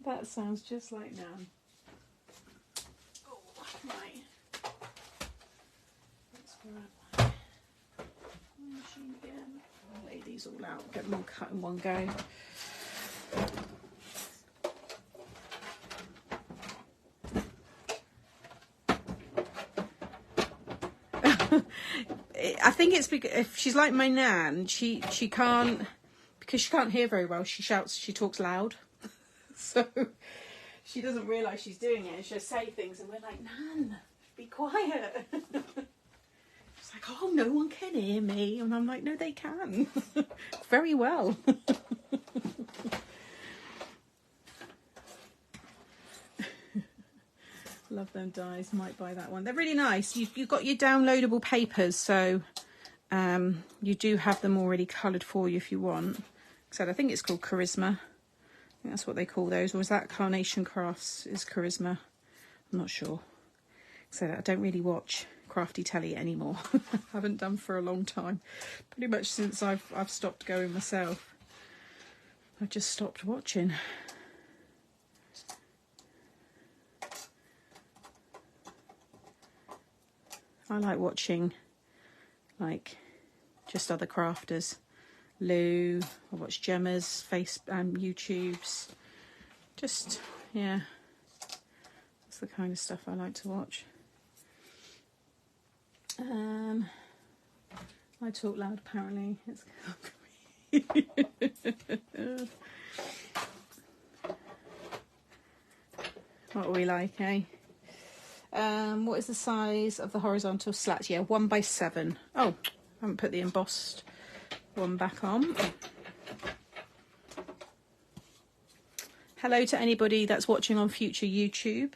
That sounds just like Nan. Oh, right. Let's grab my machine again. I'll lay these all out, get them all cut in one go. I think it's because if she's like my Nan, she can't, because she can't hear very well, she shouts, she talks loud. So she doesn't realise she's doing it, and she'll say things and we're like, Nan, be quiet. She's like, oh, no one can hear me. And I'm like, no, they can. Very well. Love them dies. Might buy that one. They're really nice. You've got your downloadable papers, so you do have them already coloured for you if you want. Like I said, I think it's called Charisma. I think that's what they call those. Or is that Carnation Crafts is Charisma? I'm not sure. Like I said, I don't really watch crafty telly anymore. I haven't done for a long time. Pretty much since I've stopped going myself. I've just stopped watching. I like watching, like, just other crafters. Lou, I watch Gemma's YouTubes. Just, yeah, that's the kind of stuff I like to watch. I talk loud, apparently. What are we like, eh? What is the size of the horizontal slats? Yeah, 1 by 7. Oh, I haven't put the embossed one back on. Hello to anybody that's watching on future YouTube.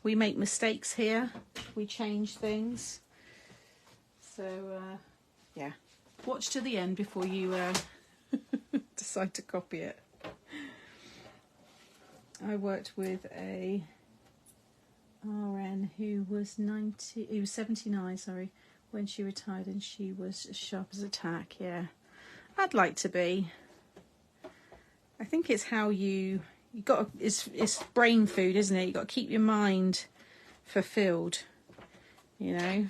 We make mistakes here. We change things. So, yeah. Watch to the end before you decide to copy it. I worked with a RN who was 79, sorry, when she retired, and she was as sharp as a tack. Yeah, I'd like to be. I think it's how you got. It's brain food, isn't it? You got to keep your mind fulfilled, you know.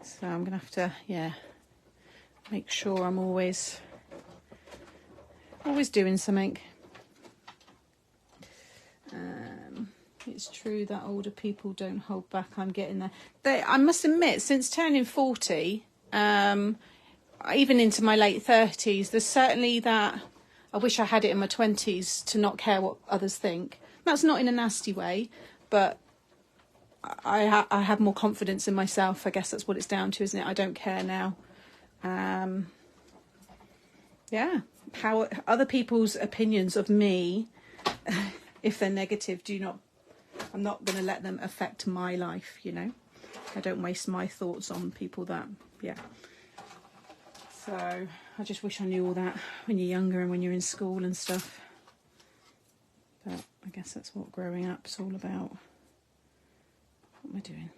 So I'm gonna have to, yeah, make sure I'm always doing something. It's true that older people don't hold back. I'm getting there. I must admit, since turning 40, even into my late 30s, there's certainly that. I wish I had it in my 20s to not care what others think. That's not in a nasty way, but I have more confidence in myself. I guess that's what it's down to, isn't it? I don't care now. Yeah, how other people's opinions of me, if they're negative, I'm not going to let them affect my life, you know. I don't waste my thoughts on people that, yeah. So I just wish I knew all that when you're younger and when you're in school and stuff. But I guess that's what growing up's all about. What am I doing?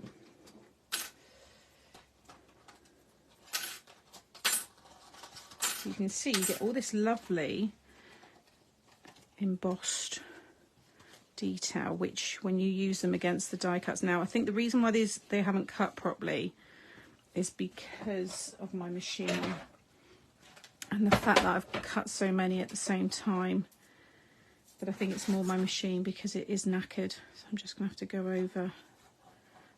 So you can see you get all this lovely embossed detail, which when you use them against the die cuts. Now I think the reason why they haven't cut properly is because of my machine and the fact that I've cut so many at the same time. But I think it's more my machine because it is knackered. So I'm just gonna have to go over.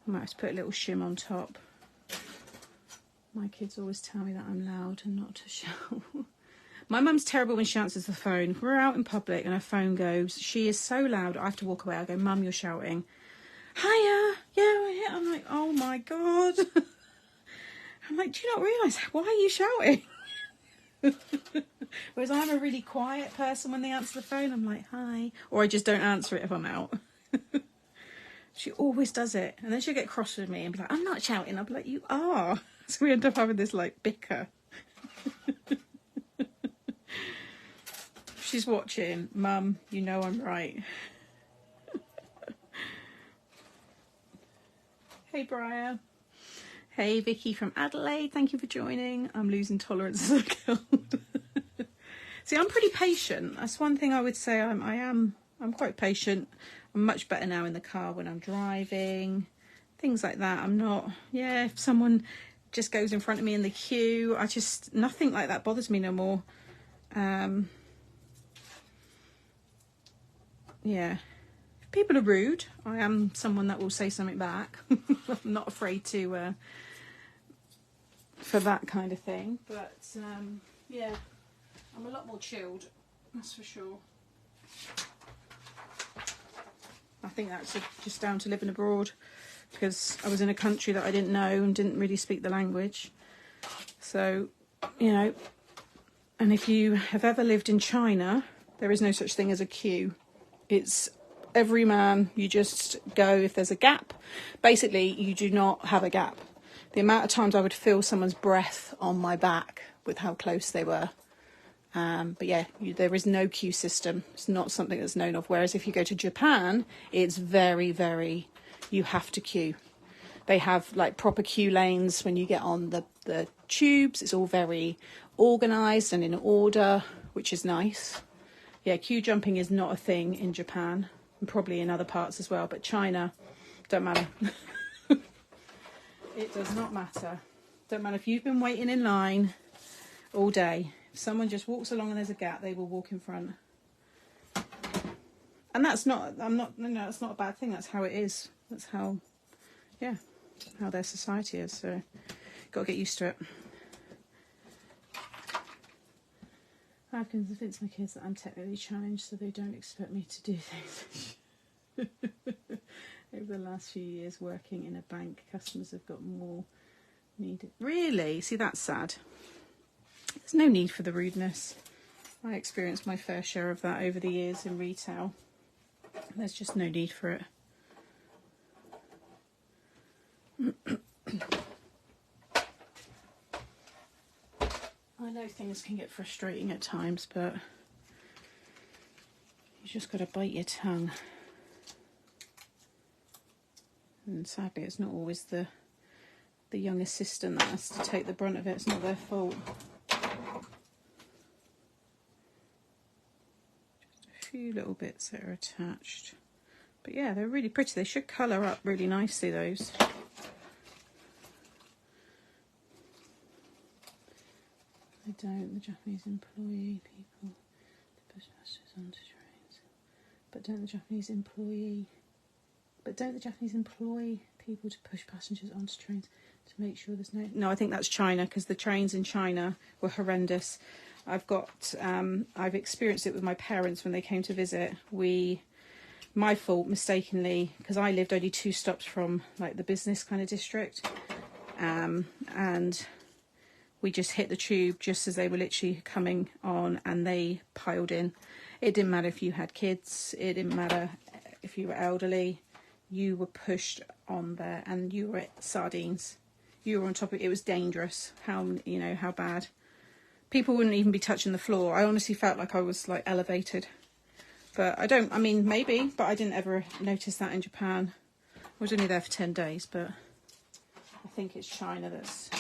I might have to put a little shim on top. My kids always tell me that I'm loud and not to shout. My mum's terrible when she answers the phone. If we're out in public and her phone goes, she is so loud, I have to walk away. I go, Mum, you're shouting. Hiya, yeah, I'm like, oh my God. I'm like, do you not realise, why are you shouting? Whereas I'm a really quiet person when they answer the phone. I'm like, hi. Or I just don't answer it if I'm out. She always does it. And then she'll get cross with me and be like, I'm not shouting. I'll be like, you are. So we end up having this like bicker. She's watching. Mum, you know I'm right. Hey, Briar. Hey, Vicky from Adelaide. Thank you for joining. I'm losing tolerance as I go. See, I'm pretty patient. That's one thing I would say. I'm quite patient. I'm much better now in the car when I'm driving. Things like that. I'm not. Yeah, if someone just goes in front of me in the queue, nothing like that bothers me no more. Yeah, if people are rude, I am someone that will say something back. I'm not afraid to for that kind of thing. But yeah, I'm a lot more chilled, that's for sure. I think that's just down to living abroad, because I was in a country that I didn't know and didn't really speak the language. So, you know, and if you have ever lived in China, there is no such thing as a queue. It's every man, you just go if there's a gap. Basically, you do not have a gap. The amount of times I would feel someone's breath on my back with how close they were. But yeah, there is no queue system. It's not something that's known of. Whereas if you go to Japan, it's very, very, you have to queue. They have like proper queue lanes when you get on the tubes. It's all very organised and in order, which is nice. Yeah, queue jumping is not a thing in Japan, and probably in other parts as well, but China, don't matter. It does not matter. Don't matter if you've been waiting in line all day. If someone just walks along and there's a gap, they will walk in front. And that's not, that's not a bad thing. That's how it is. That's how, yeah, how their society is. So, got to get used to it. I've convinced my kids that I'm technically challenged, so they don't expect me to do things. Over the last few years working in a bank, customers have got more needed. Really? See, that's sad. There's no need for the rudeness. I experienced my fair share of that over the years in retail. There's just no need for it. I know things can get frustrating at times, but you just got to bite your tongue. And sadly, it's not always the young assistant that has to take the brunt of it. It's not their fault. Just a few little bits that are attached. But yeah, they're really pretty. They should colour up really nicely, those. They don't. The Japanese employee people to push passengers onto trains. But don't the Japanese employ people to push passengers onto trains to make sure there's no... No, I think that's China, because the trains in China were horrendous. I've experienced it with my parents when they came to visit. My fault, mistakenly, because I lived only 2 stops from like the business kind of district, and we just hit the tube just as they were literally coming on, and they piled in. It didn't matter if you had kids, it didn't matter if you were elderly. You were pushed on there, and you were at sardines. You were on top of it. It was dangerous. How bad. People wouldn't even be touching the floor. I honestly felt like I was like elevated. But I mean, maybe, but I didn't ever notice that in Japan. I was only there for 10 days, but I think it's China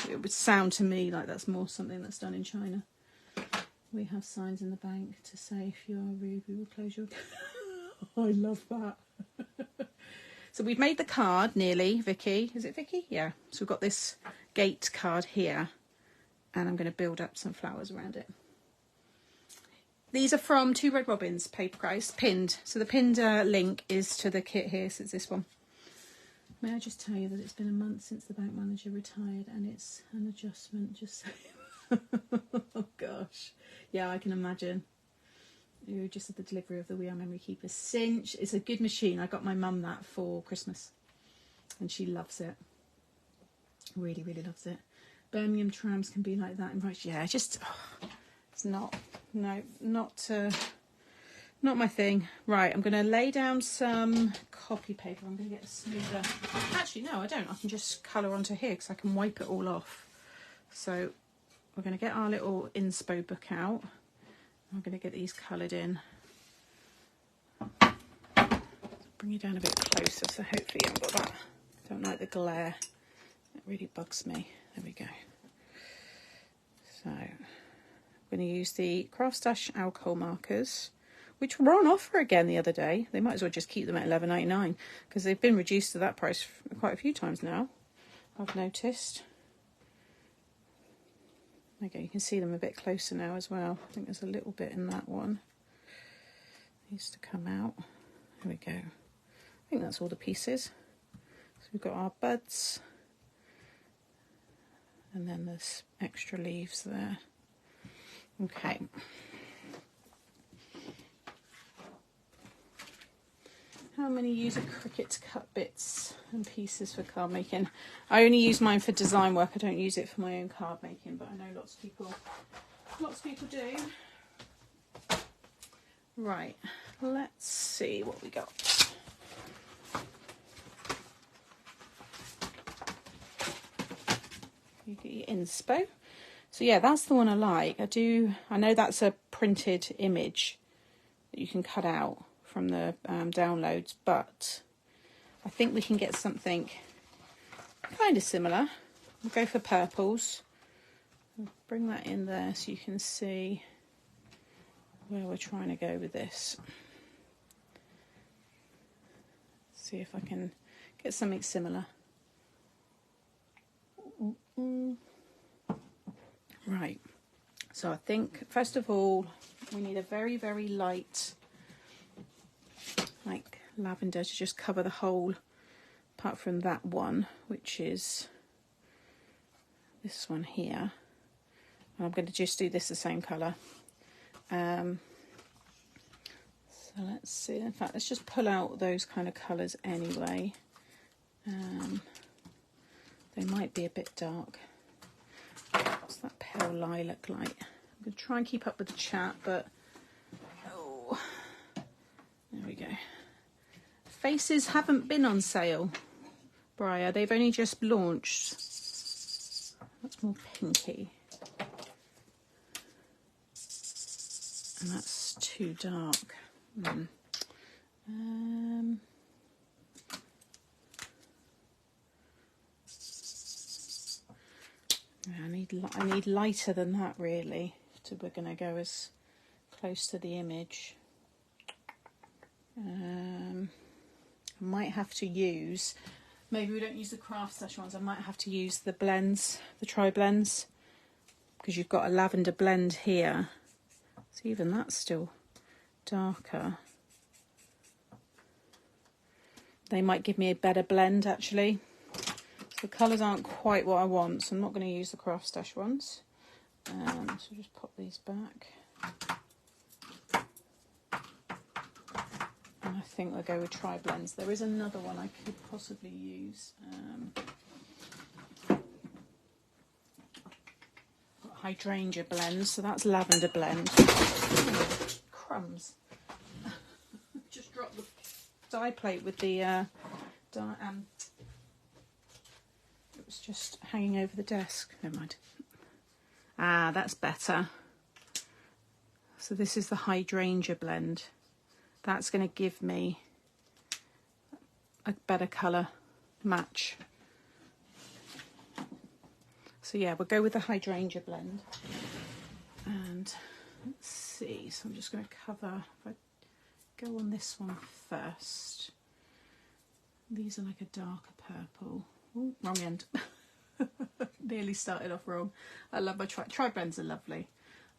it would sound to me like that's more something that's done in China. We have signs in the bank to say if you are rude, we will close your... I love that. So we've made the card nearly, Vicky. Is it Vicky? Yeah. So we've got this gate card here, and I'm going to build up some flowers around it. These are from Two Red Robins Papercraft, pinned. So the pinned link is to the kit here, so it's this one. May I just tell you that it's been a month since the bank manager retired, and it's an adjustment, just saying. Oh gosh. Yeah, I can imagine. You just had the delivery of the We Are Memory Keeper cinch. It's a good machine. I got my mum that for Christmas, and she loves it. Really, really loves it. Birmingham trams can be like that. And yeah, it's not my thing. Right, I'm going to lay down some copy paper. I'm going to get a smoother. Actually, no, I don't. I can just colour onto here because I can wipe it all off. So we're going to get our little inspo book out. I'm going to get these coloured in. Bring you down a bit closer, so hopefully you haven't got that. Don't like the glare. It really bugs me. There we go. So I'm going to use the Craft Stash alcohol markers, which were on offer again the other day. They might as well just keep them at $11.99 because they've been reduced to that price quite a few times now, I've noticed. Okay, you can see them a bit closer now as well. I think there's a little bit in that one. Needs to come out. There we go. I think that's all the pieces. So we've got our buds. And then there's extra leaves there. Okay. How many use a Cricut to cut bits and pieces for card making? I only use mine for design work. I don't use it for my own card making, but I know lots of people do. Right, let's see what we got. You get your inspo. So yeah, that's the one I like. I know that's a printed image that you can cut out from the downloads, but I think we can get something kind of similar. We'll go for purples. I'll bring that in there so you can see where we're trying to go with this. See if I can get something similar. Right, so I think first of all we need a very, very light, like lavender, to just cover the whole, apart from that one, which is this one here. And I'm going to just do this the same colour. So let's see, in fact let's just pull out those kind of colours anyway. They might be a bit dark. What's that pale lilac like? I'm going to try and keep up with the chat, but oh, there we go. Faces haven't been on sale, Briar. They've only just launched. That's more pinky. And that's too dark. I need lighter than that, really. So we're going to go as close to the image. I might have to use, maybe we don't use the craft stash ones, I might have to use the blends, the tri-blends, because you've got a lavender blend here. So even that's still darker. They might give me a better blend, actually. So the colours aren't quite what I want, so I'm not going to use the craft stash ones. So just pop these back. And I think I'll go with tri-blends. There is another one I could possibly use. Hydrangea blend, so that's lavender blend. Crumbs. Just dropped the dye plate with the it was just hanging over the desk. Never mind. Ah, that's better. So this is the hydrangea blend. That's going to give me a better colour match. So yeah, we'll go with the hydrangea blend. And let's see, so I'm just going to cover, if I go on this one first. These are like a darker purple. Ooh, wrong end. Nearly started off wrong. I love my tri-blends are lovely.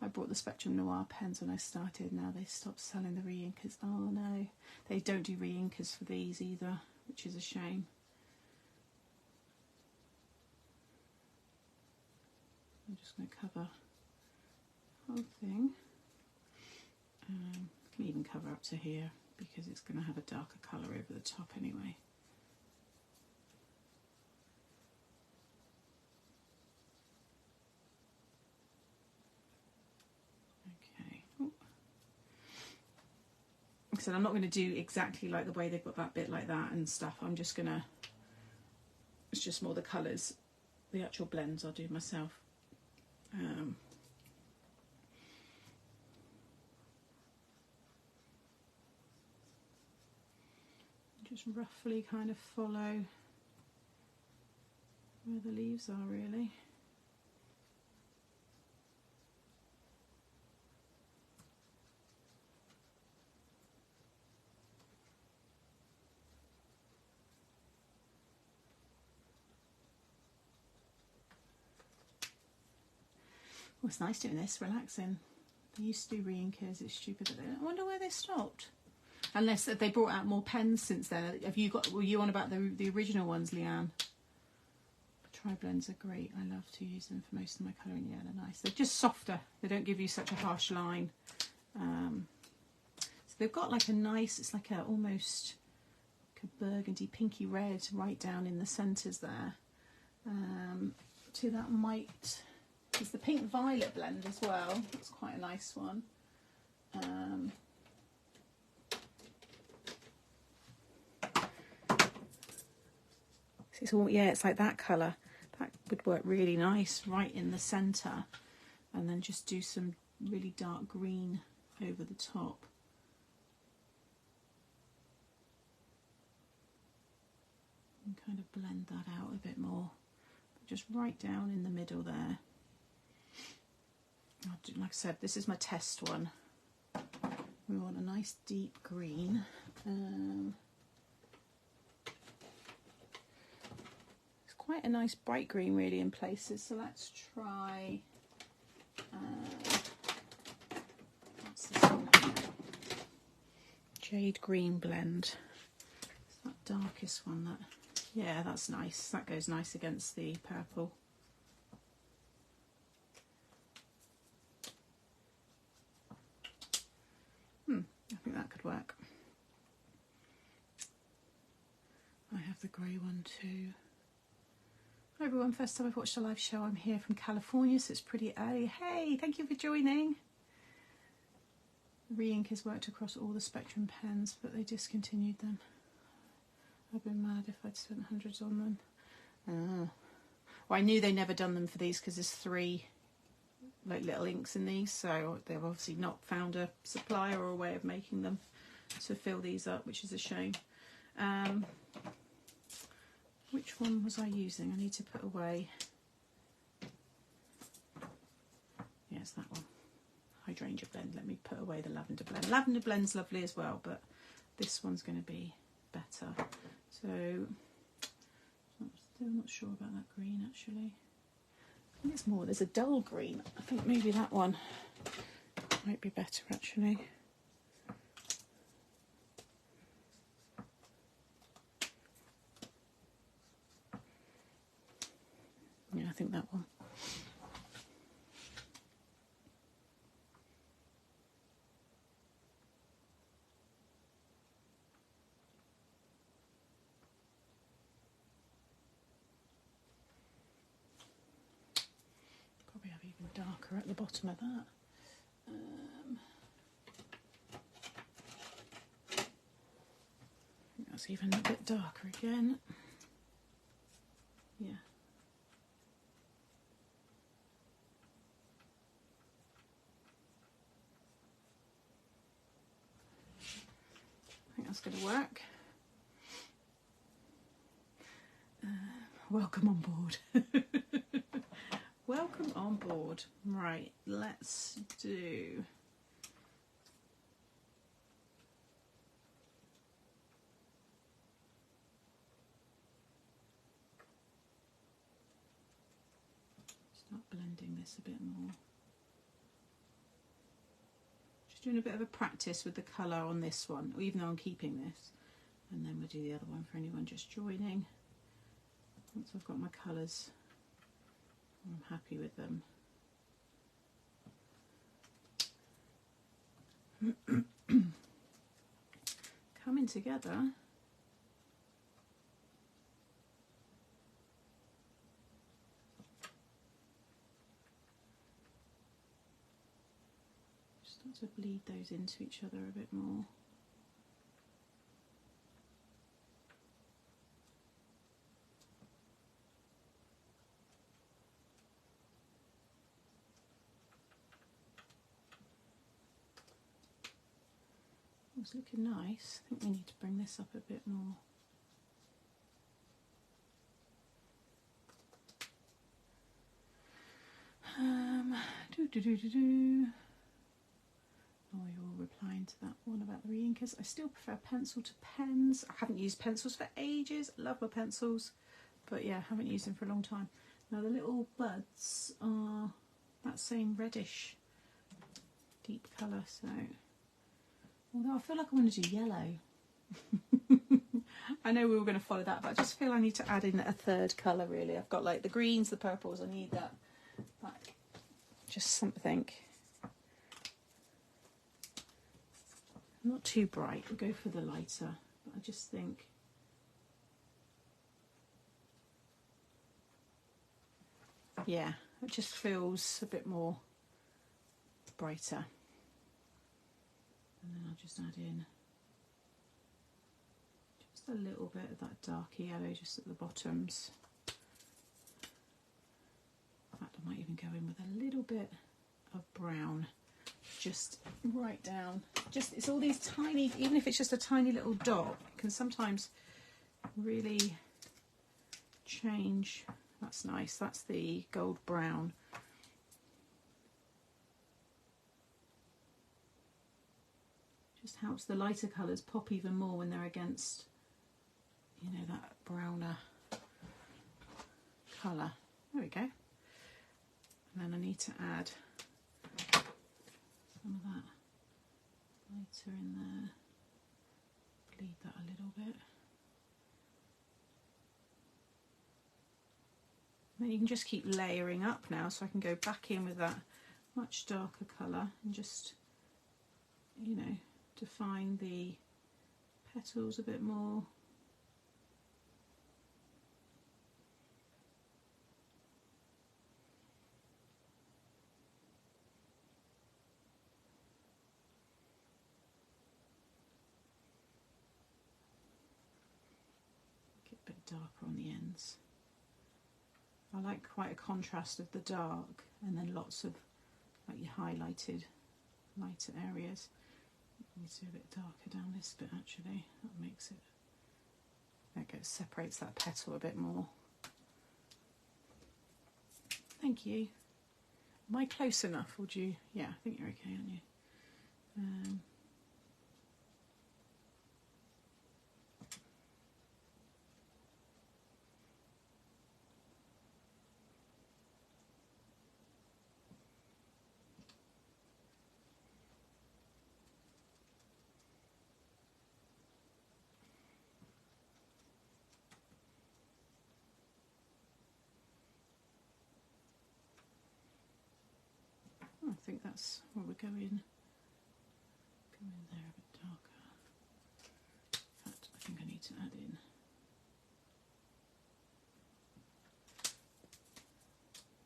I bought the Spectrum Noir pens when I started. Now they stopped selling the re-inkers. Oh no, they don't do re-inkers for these either, which is a shame. I'm just going to cover the whole thing. Can even cover up to here because it's going to have a darker colour over the top anyway. Like I said, I'm not going to do exactly like the way they've got that bit like that and stuff. I'm just going to, it's just more the colours, the actual blends I'll do myself. Just roughly kind of follow where the leaves are really. Well, it's nice doing this, relaxing. They used to do re-inkers, it's stupid that they don't. I wonder where they stopped. Unless that they brought out more pens since then. Have you got, were you on about the original ones, Leanne? Tri-blends are great. I love to use them for most of my colouring. Yeah, they're nice. They're just softer. They don't give you such a harsh line. So they've got like a nice, it's like a almost like a burgundy, pinky red right down in the centres there. To that might... There's the pink violet blend as well. It's quite a nice one. So it's all, yeah, it's like that colour. That would work really nice right in the centre. And then just do some really dark green over the top. And kind of blend that out a bit more. Just right down in the middle there. I'll do, like I said, this is my test one. We want a nice deep green. It's quite a nice bright green really in places, so let's try what's this one? Jade green blend. It's that darkest one that, yeah, that's nice. That goes nice against the purple. I think that could work. I have the grey one too. Hi everyone, first time I've watched a live show. I'm here from California, so it's pretty early. Hey, thank you for joining. Re-ink has worked across all the Spectrum pens, but they discontinued them. I'd been mad if I'd spent hundreds on them. Oh. Well, I knew they never done them for these because there's 3 like little inks in these, so they've obviously not found a supplier or a way of making them to fill these up, which is a shame. Which one was I using? I need to put away. Yeah, it's that one. Hydrangea blend. Let me put away the lavender blend. Lavender blend's lovely as well, but this one's going to be better. So I'm still not sure about that green actually. I think it's more, there's a dull green. I think maybe that one might be better actually. Yeah, I think that one. Probably have even darker at the bottom of that. I think that's even a bit darker again. Yeah. I think that's going to work. Welcome on board. Welcome on board. Right, let's do. Start blending this a bit more. Just doing a bit of a practice with the colour on this one, even though I'm keeping this. And then we'll do the other one for anyone just joining. Once I've got my colours, I'm happy with them. Coming together. Start to bleed those into each other a bit more. It's looking nice. I think we need to bring this up a bit more. Oh, you're all replying to that one about the re-inkers. I still prefer pencil to pens. I haven't used pencils for ages. Love my pencils, but yeah, haven't used them for a long time. Now the little buds are that same reddish deep colour, so although I feel like I want to do yellow. I know we were going to follow that, but I just feel I need to add in a third colour really. I've got like the greens, the purples, I need that. Like, just something. Not too bright, we'll go for the lighter. But I just think yeah, it just feels a bit more brighter. And then I'll just add in just a little bit of that dark yellow just at the bottoms. In fact, I might even go in with a little bit of brown just right down. Just, it's all these tiny, even if it's just a tiny little dot, it can sometimes really change. That's nice, that's the gold brown. Just helps the lighter colours pop even more when they're against, you know, that browner colour. There we go. And then I need to add some of that lighter in there. Bleed that a little bit. And then you can just keep layering up now, so I can go back in with that much darker colour and just, you know, define the petals a bit more. darker on the ends. I like quite a contrast of the dark and then lots of like your highlighted lighter areas. Let me do a bit darker down this bit actually. That makes it, separates that petal a bit more. Thank you. Am I close enough? Would you? Yeah, I think you're okay, aren't you? I think that's where we're going. Go in there a bit darker. In fact, I think I need to add in.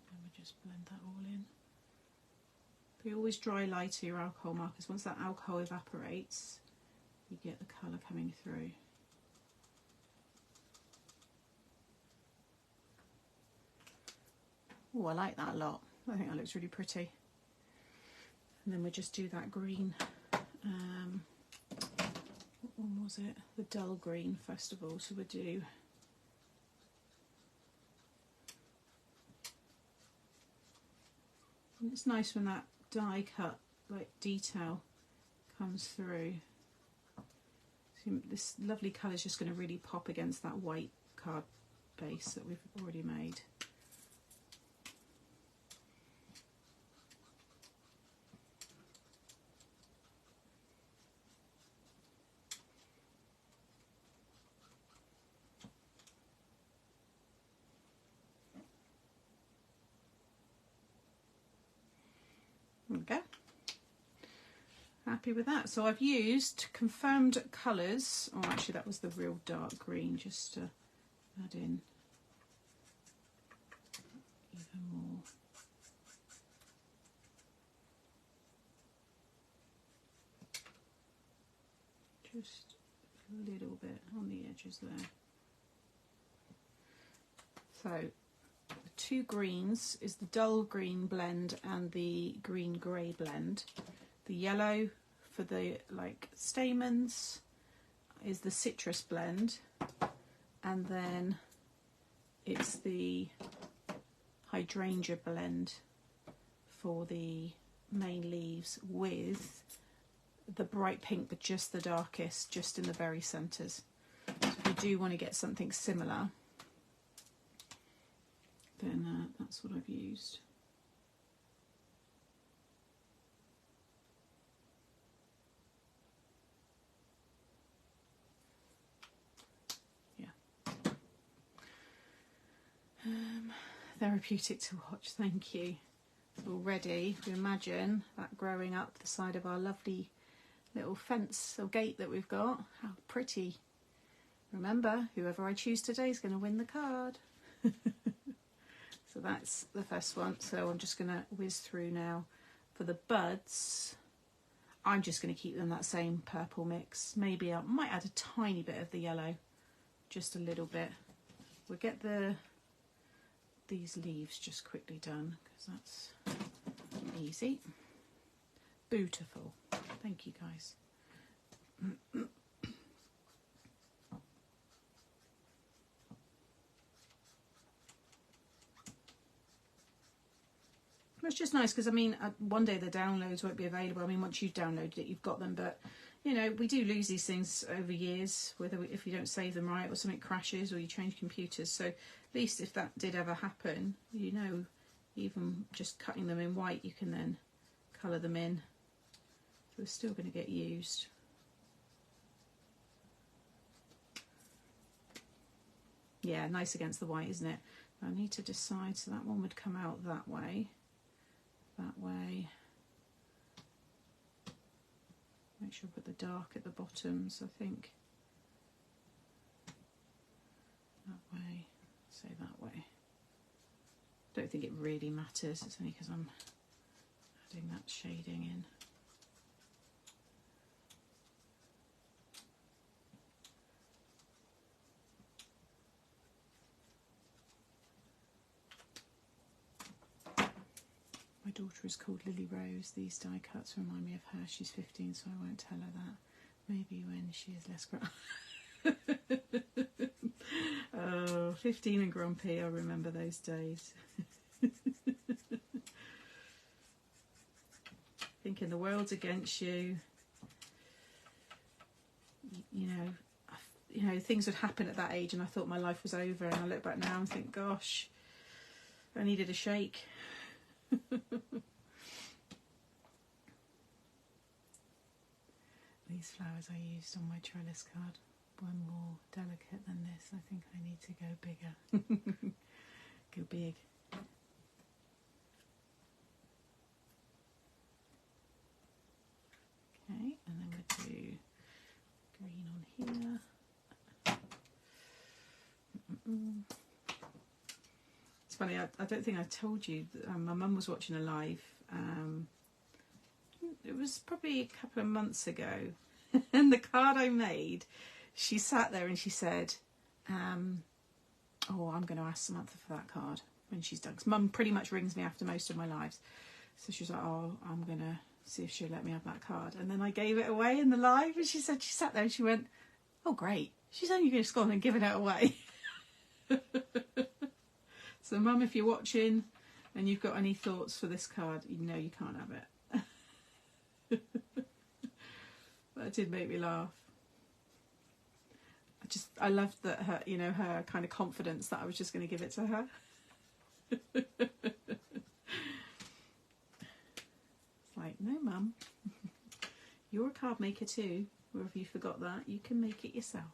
And we just blend that all in. But you always dry lighter your alcohol markers. Once that alcohol evaporates, you get the colour coming through. Oh, I like that a lot. I think that looks really pretty. And then we just do that green. What one was it? The dull green first of all. So we do. And it's nice when that die cut like detail comes through. So this lovely colour is just going to really pop against that white card base that we've already made. There we go. Happy with that. So I've used confirmed colours. Oh, actually that was the real dark green, just to add in even more. Just a little bit on the edges there. So the two greens is the dull green blend and the green grey blend. The yellow for the like stamens is the citrus blend, and then it's the hydrangea blend for the main leaves with the bright pink but just the darkest just in the very centres. So if you do want to get something similar, then that's what I've used. Yeah. Therapeutic to watch, thank you. Already, if you imagine that growing up the side of our lovely little fence or gate that we've got, how pretty. Remember, whoever I choose today is going to win the card. So that's the first one. So I'm just going to whiz through now. For the buds, I'm just going to keep them that same purple mix. Maybe I might add a tiny bit of the yellow, just a little bit. We'll get these leaves just quickly done because that's easy. Beautiful. Thank you guys. It's just nice because I mean one day the downloads won't be available. I mean once you've downloaded it you've got them, but you know we do lose these things over years, whether if you don't save them right or something crashes or you change computers. So at least if that did ever happen, you know, even just cutting them in white you can then colour them in. So they're still going to get used. Yeah, nice against the white, isn't it? I need to decide, so that one would come out that way. That way. Make sure I put the dark at the bottoms, I think. That way, say that way. Don't think it really matters, it's only because I'm adding that shading in. daughter is called Lily Rose. These die cuts remind me of her. She's 15, so I won't tell her that. Maybe when she is less grumpy. Oh, 15 and grumpy, I remember those days. Thinking the world's against you. You know, things would happen at that age and I thought my life was over, and I look back now and think, gosh, I needed a shake. These flowers I used on my trellis card were more delicate than this. I think I need to go bigger. Go big. Okay, and then we'll do green on here. It's funny, I don't think I told you that, my mum was watching a live. It was probably a couple of months ago, and the card I made, she sat there and she said, oh, I'm going to ask Samantha for that card when she's done, because Mum pretty much rings me after most of my lives. So she was like, oh, I'm going to see if she'll let me have that card. And then I gave it away in the live, and she said, she sat there and she went, oh great, she's only going to go on and giving it away. So Mum, if you're watching and you've got any thoughts for this card, you know you can't have it. But it did make me laugh. I loved that her, you know, her kind of confidence that I was just going to give it to her. It's like, no Mum, you're a card maker too. Or if you forgot that, you can make it yourself.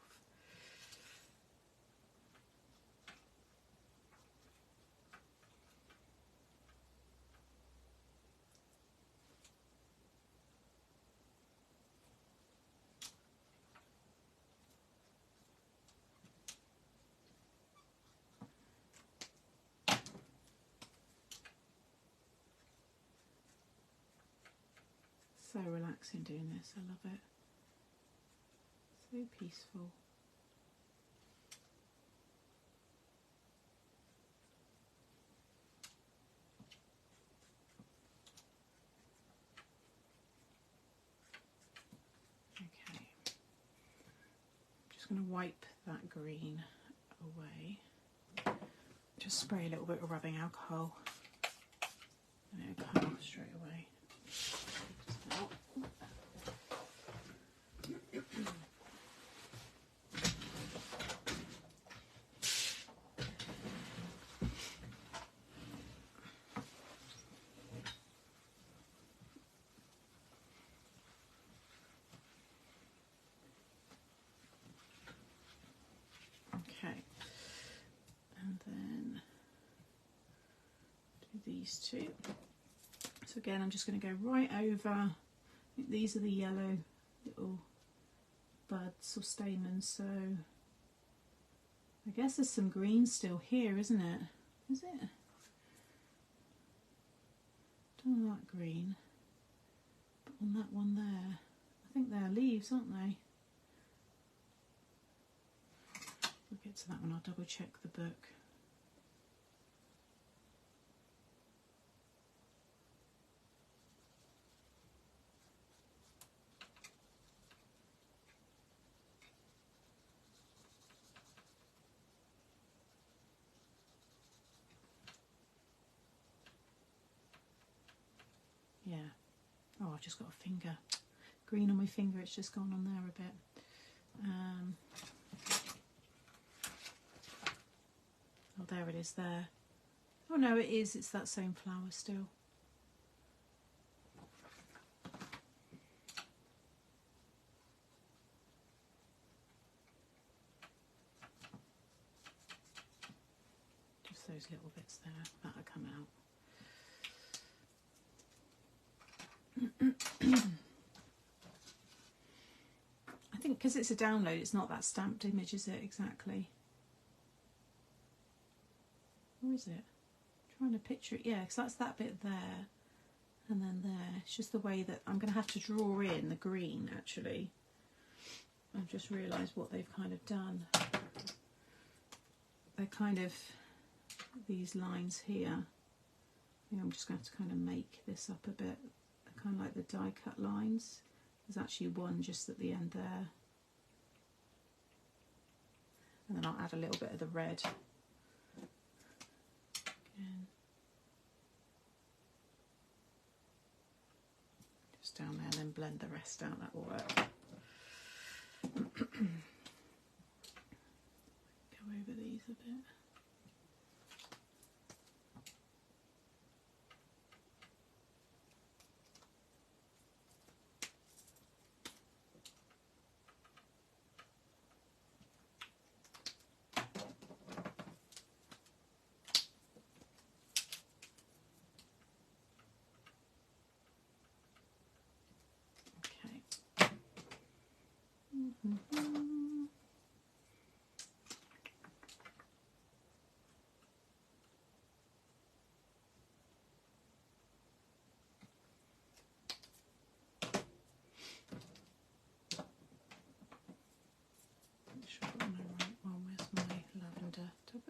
So relaxing doing this, I love it. So peaceful. Okay, I'm just going to wipe that green away. Just spray a little bit of rubbing alcohol and it'll come off straight away. Okay, and then do these two. So again, I'm just going to go right over. I think these are the yellow little buds or stamens, so I guess there's some green still here, isn't it? Is it? Don't know that green, but on that one there, I think they're leaves, aren't they? We'll get to that one, I'll double check the book. Yeah. Oh, I've just got a finger. Green on my finger, it's just gone on there a bit. Oh, there it is there. Oh no, it is. It's that same flower still. Just those little bits there. That'll come out. I think because it's a download, it's not that stamped image, is it? Exactly. Or is it? I'm trying to picture it. Yeah, because that's that bit there and then there. It's just the way that I'm going to have to draw in the green, actually. I've just realised what they've kind of done. They're kind of these lines here. Yeah, I'm just going to have to kind of make this up a bit, kind of like the die cut lines. There's actually one just at the end there. And then I'll add a little bit of the red. Again. Just down there, and then blend the rest out, that will work. Go over these a bit.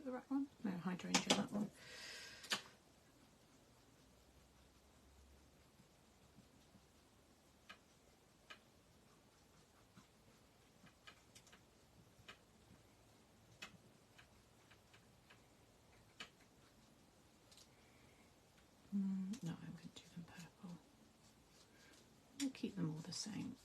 The right one? No, hydrangea, that one. No, I'm going to do them purple. We'll keep them all the same.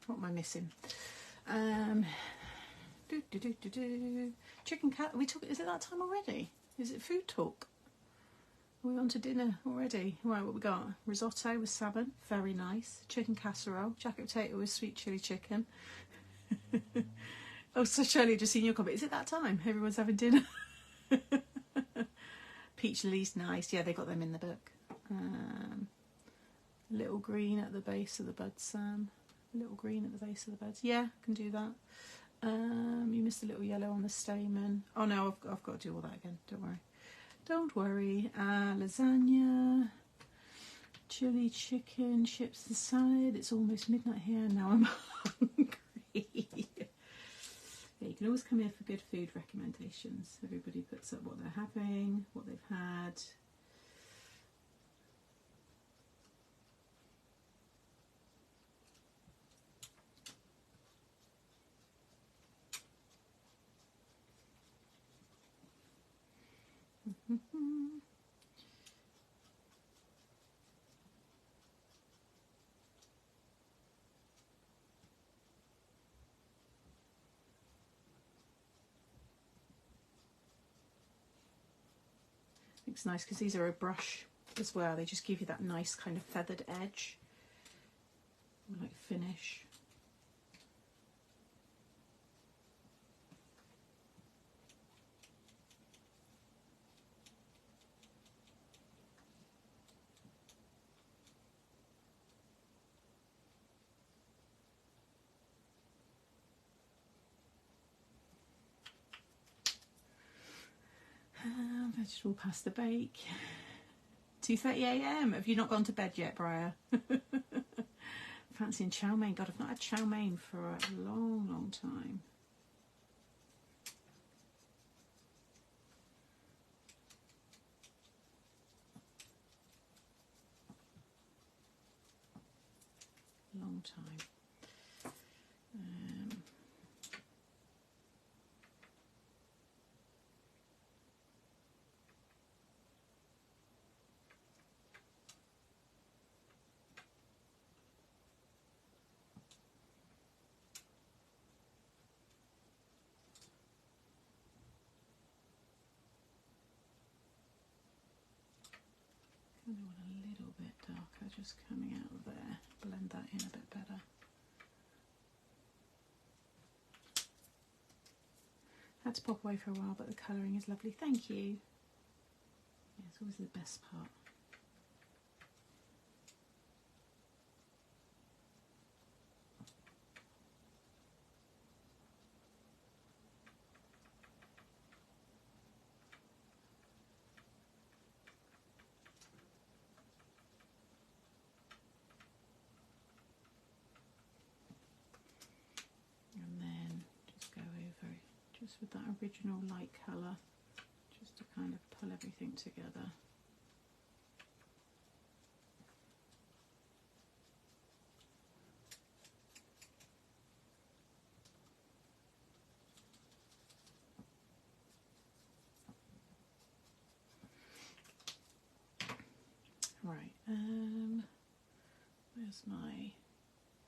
What am I missing? Chicken cat. We talk. Is it that time already? Is it food talk? Are we on to dinner already? Right, what we got? Risotto with salmon, very nice. Chicken casserole, jacket potato with sweet chili chicken. Oh, so Shirley, just seen your comment. Is it that time? Everyone's having dinner. Peach lilies, nice. Yeah, they got them in the book. Little green at the base of the buds, Sam. Little green at the base of the buds. Yeah, can do that. You missed a little yellow on the stamen. Oh no, I've got to do all that again. Don't worry. Don't worry. Lasagna, chili chicken, chips and salad. It's almost midnight here and now I'm hungry. Yeah, you can always come here for good food recommendations. Everybody puts up what they're having, what they've had. It's nice because these are a brush as well. They just give you that nice kind of feathered edge, like finish. Vegetable pasta bake. 2:30 AM. Have you not gone to bed yet, Briar? Fancying chow mein. God, I've not had chow mein for a long, long time. Long time. I want a little bit darker just coming out of there. Blend that in a bit better. Had to pop away for a while, but the colouring is lovely. Thank you. Yeah, it's always the best part. just with that original light colour, just to kind of pull everything together. Right, where's my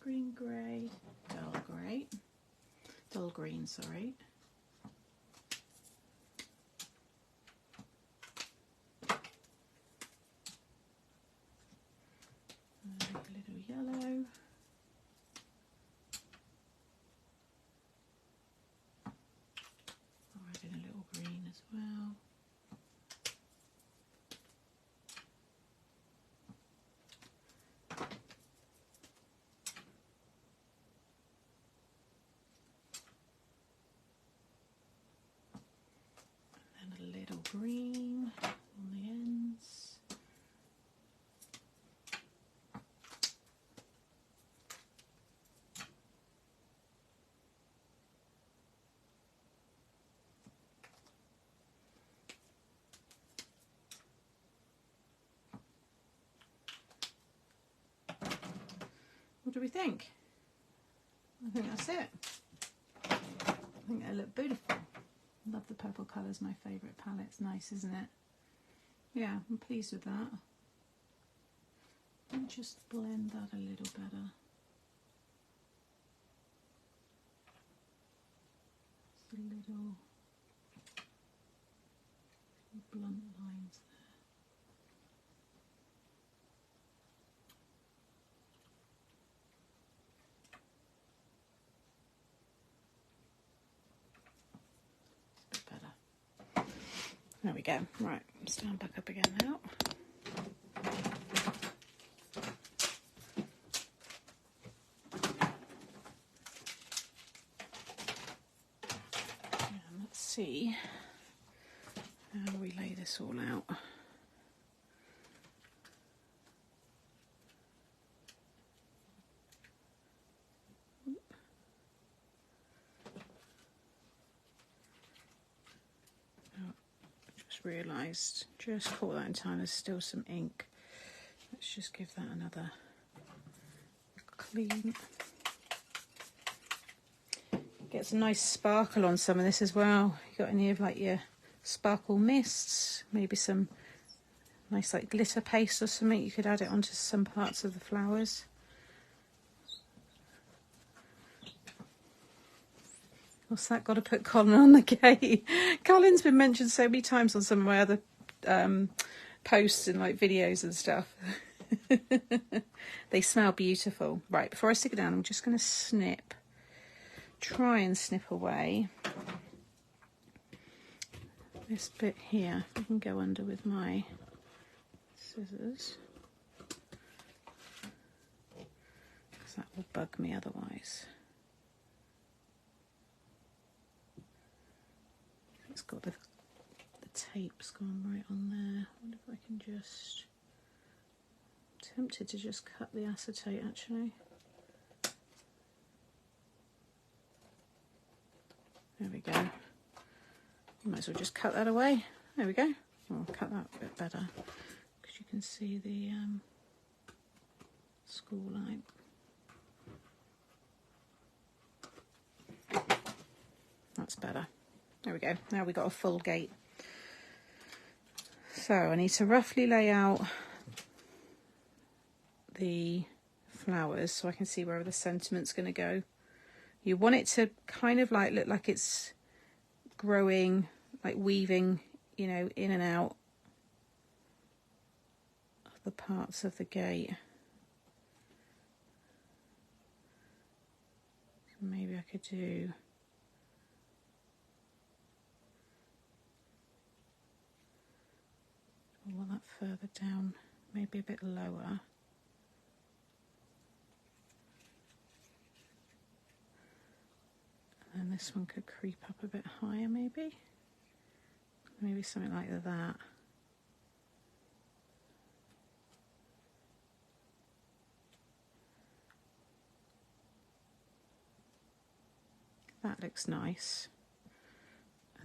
green grey, dull green, sorry. A little yellow. I'll add in a little green as well. Green on the ends. What do we think? I think that's it. I think they look beautiful. Love the purple colours, my favourite palette. It's nice, isn't it? Yeah, I'm pleased with that. Let me just blend that a little better. Just a little blunt lines there. There we go. Right, stand back up again now. And let's see how we lay this all out. Realised, just caught that in time, there's still some ink. Let's just give that another clean. Get some nice sparkle on some of this as well. You got any of like your sparkle mists, maybe some nice like glitter paste or something, you could add it onto some parts of the flowers. What's that got to put Colin on the gate? Colin's been mentioned so many times on some of my other posts and like videos and stuff. They smell beautiful. Right, before I stick it down, I'm just going to try and snip away this bit here. I can go under with my scissors, because that will bug me otherwise. It's got the tape's gone right on there. I wonder if I can just... I'm tempted to just cut the acetate actually. There we go. Might as well just cut that away. There we go. I'll cut that a bit better because you can see the school line. That's better. There we go. Now we've got a full gate. So I need to roughly lay out the flowers so I can see where the sentiment's going to go. You want it to kind of like look like it's growing, like weaving, you know, in and out of the parts of the gate. Maybe I could do... I want that further down, maybe a bit lower. And this one could creep up a bit higher, maybe. Maybe something like that. That looks nice.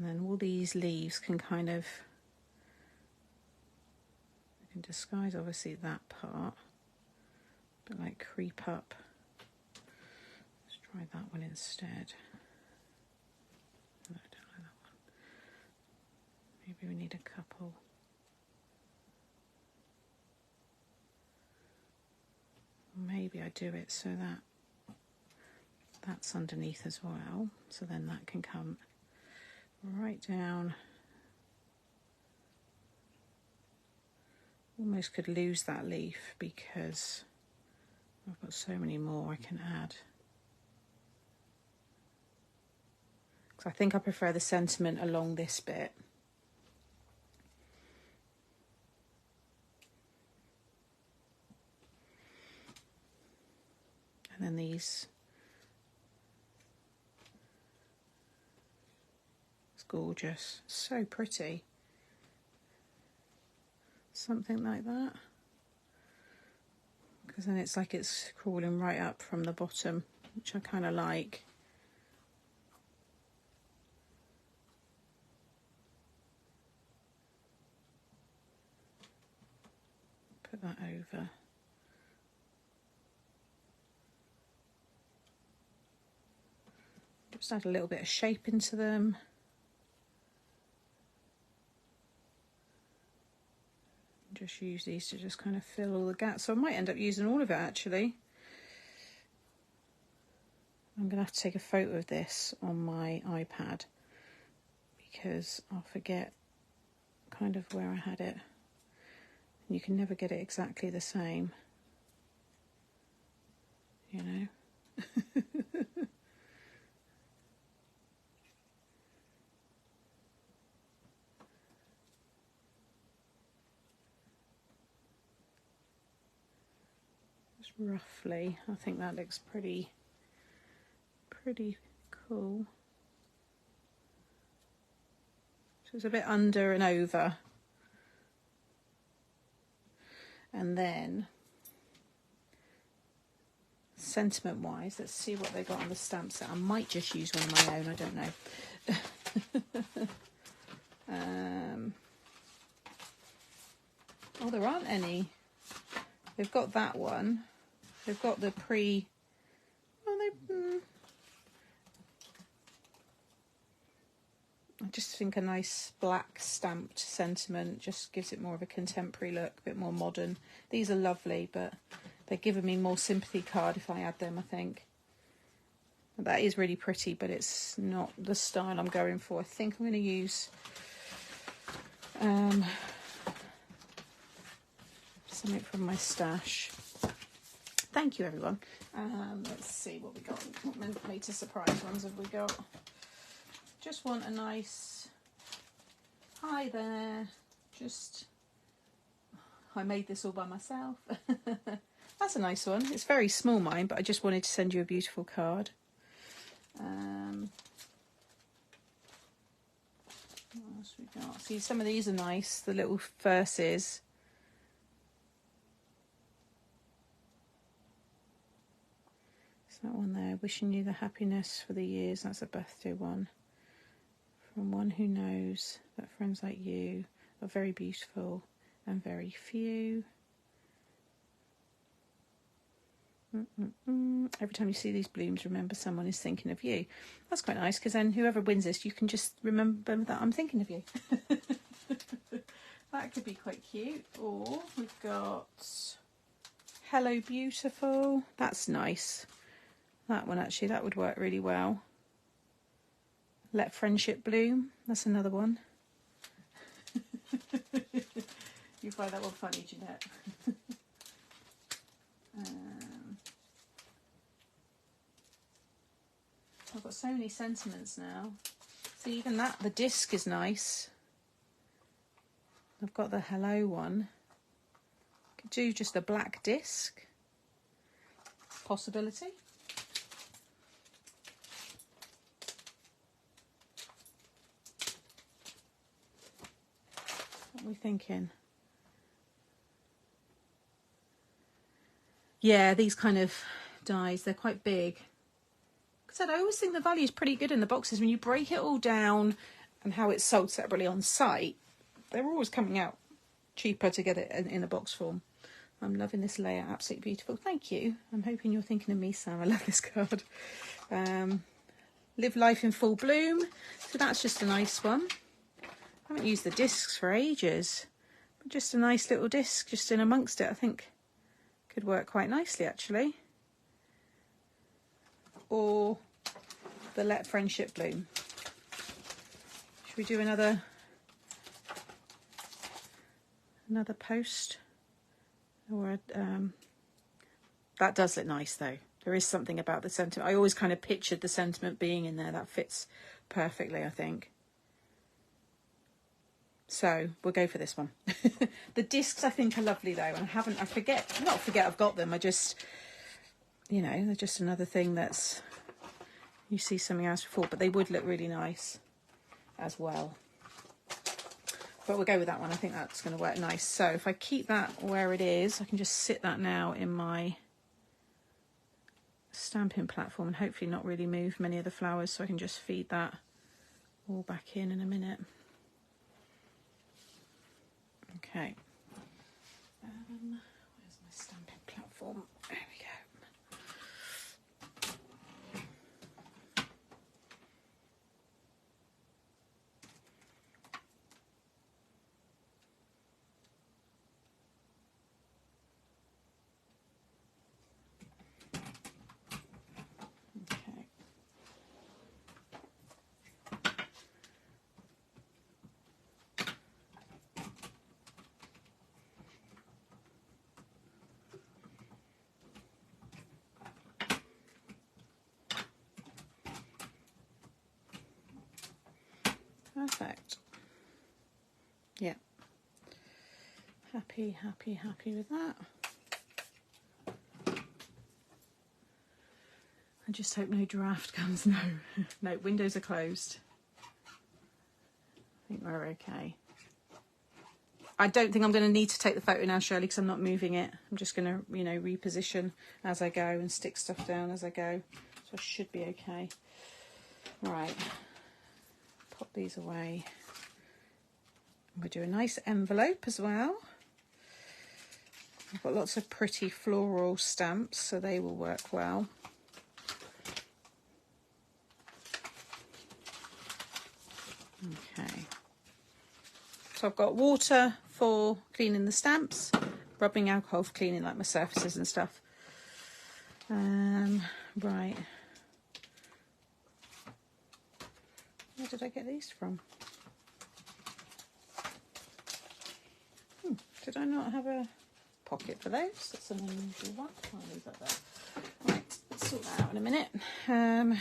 And then all these leaves can kind of, I can disguise obviously that part, but like creep up. Let's try that one instead. No, I don't like that one. Maybe we need a couple. Maybe I do it so that that's underneath as well, so then that can come right down. Almost could lose that leaf because I've got so many more I can add. Because I think I prefer the sentiment along this bit. And then these, it's gorgeous, so pretty. Something like that. Because then it's like it's crawling right up from the bottom, which I kind of like. Put that over. Just add a little bit of shape into them. Just use these to just kind of fill all the gaps. So I might end up using all of it actually. I'm going to have to take a photo of this on my iPad because I'll forget kind of where I had it. And you can never get it exactly the same, you know. Roughly, I think that looks pretty cool. So it's a bit under and over, and then sentiment wise, let's see what they got on the stamp set. I might just use one of my own, I don't know. Oh, there aren't any. They've got that one. They've got the pre... Well, I just think a nice black stamped sentiment just gives it more of a contemporary look, a bit more modern. These are lovely, but they're giving me more sympathy card if I add them, I think. That is really pretty, but it's not the style I'm going for. I think I'm going to use something from my stash. Thank you, everyone. Let's see what we got. What made to surprise ones have we got? Just want a nice, hi there, just, I made this all by myself. That's a nice one. It's very small, mine, but I just wanted to send you a beautiful card. What else we got? See, some of these are nice, the little verses. That one there, wishing you the happiness for the years. That's a birthday one. From one who knows that friends like you are very beautiful and very few. Every time you see these blooms, remember someone is thinking of you. That's quite nice, because then whoever wins this, you can just remember that I'm thinking of you. That could be quite cute. Or we've got Hello Beautiful. That's nice. That one actually, that would work really well. Let Friendship Bloom. That's another one. You find that one funny, Jeanette. I've got so many sentiments now. See, even that, the disc is nice. I've got the hello one. Could do just a black disc. Possibility. What are we thinking? Yeah, these kind of dies, they're quite big. Like I said, I always think the value is pretty good in the boxes. When you break it all down and how it's sold separately on site, they're always coming out cheaper to get it in a box form. I'm loving this layer, absolutely beautiful. Thank you. I'm hoping you're thinking of me, Sam. I love this card. Live Life in Full Bloom. So that's just a nice one. I haven't used the discs for ages. But just a nice little disc just in amongst it. I think could work quite nicely, actually. Or the Let Friendship Bloom. Should we do another post? Or that does look nice though. There is something about the sentiment. I always kind of pictured the sentiment being in there. That fits perfectly, I think. So we'll go for this one. The discs I think are lovely though, and I forget I've got them. I just, you know, they're just another thing that's, you see something else before, but they would look really nice as well. But we'll go with that one. I think that's going to work nice. So if I keep that where it is, I can just sit that now in my stamping platform and hopefully not really move many of the flowers, so I can just feed that all back in a minute. Okay. Where's my stamping platform? There we go. Perfect. Yeah. Happy with that. I just hope no draft comes. No, no, windows are closed. I think we're okay. I don't think I'm going to need to take the photo now, Shirley, because I'm not moving it. I'm just going to, you know, reposition as I go and stick stuff down as I go. So I should be okay. Right. Pop these away. We'll do a nice envelope as well. I've got lots of pretty floral stamps, so they will work well. Okay. So I've got water for cleaning the stamps, rubbing alcohol for cleaning like my surfaces and stuff. Right. Where did I get these from? Did I not have a pocket for those? That's an unusual one. I'll leave that there. Right, let's sort that out in a minute. Okay.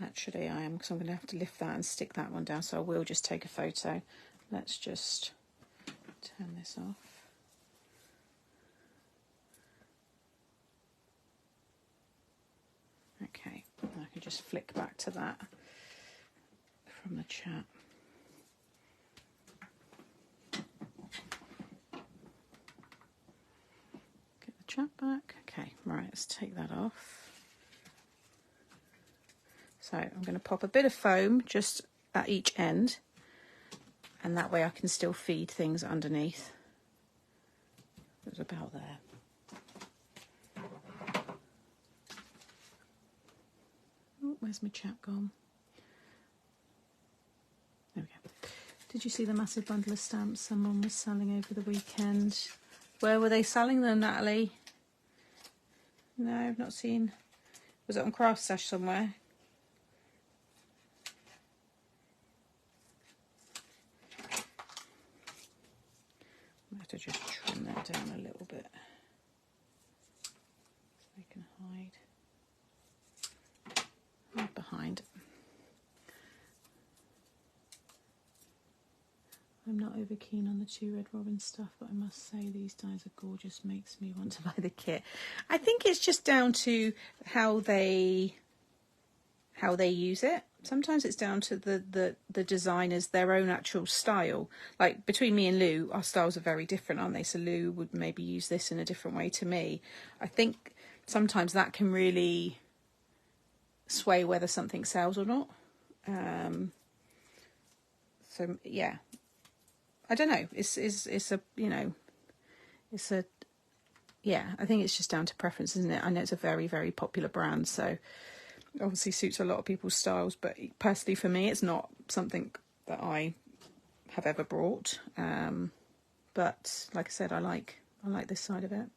Actually, I am, because I'm going to have to lift that and stick that one down, so I will just take a photo. Let's just turn this off. Okay, I can just flick back to that from the chat. Get the chat back. Okay, right, let's take that off. So I'm going to pop a bit of foam just at each end, and that way I can still feed things underneath. It's about there. Oh, where's my chat gone? There we go. Did you see the massive bundle of stamps someone was selling over the weekend? Where were they selling them, Natalie? No, I've not seen. Was it on Craft Sash somewhere? I have to just trim that down a little bit so they can hide behind. I'm not over keen on the 2 Red Robin stuff, but I must say these dies are gorgeous. Makes me want to buy the kit. I think it's just down to how they use it. sometimes it's down to the designers, their own actual style. Like between me and Lou, our styles are very different, aren't they? So Lou would maybe use this in a different way to me. I think sometimes that can really sway whether something sells or not. So yeah, I don't know. It's a, you know, it's a, yeah, I think it's just down to preference, isn't it? I know it's a very, very popular brand, so obviously suits a lot of people's styles, but personally for me, it's not something that I have ever brought. But like I said, I like this side of it.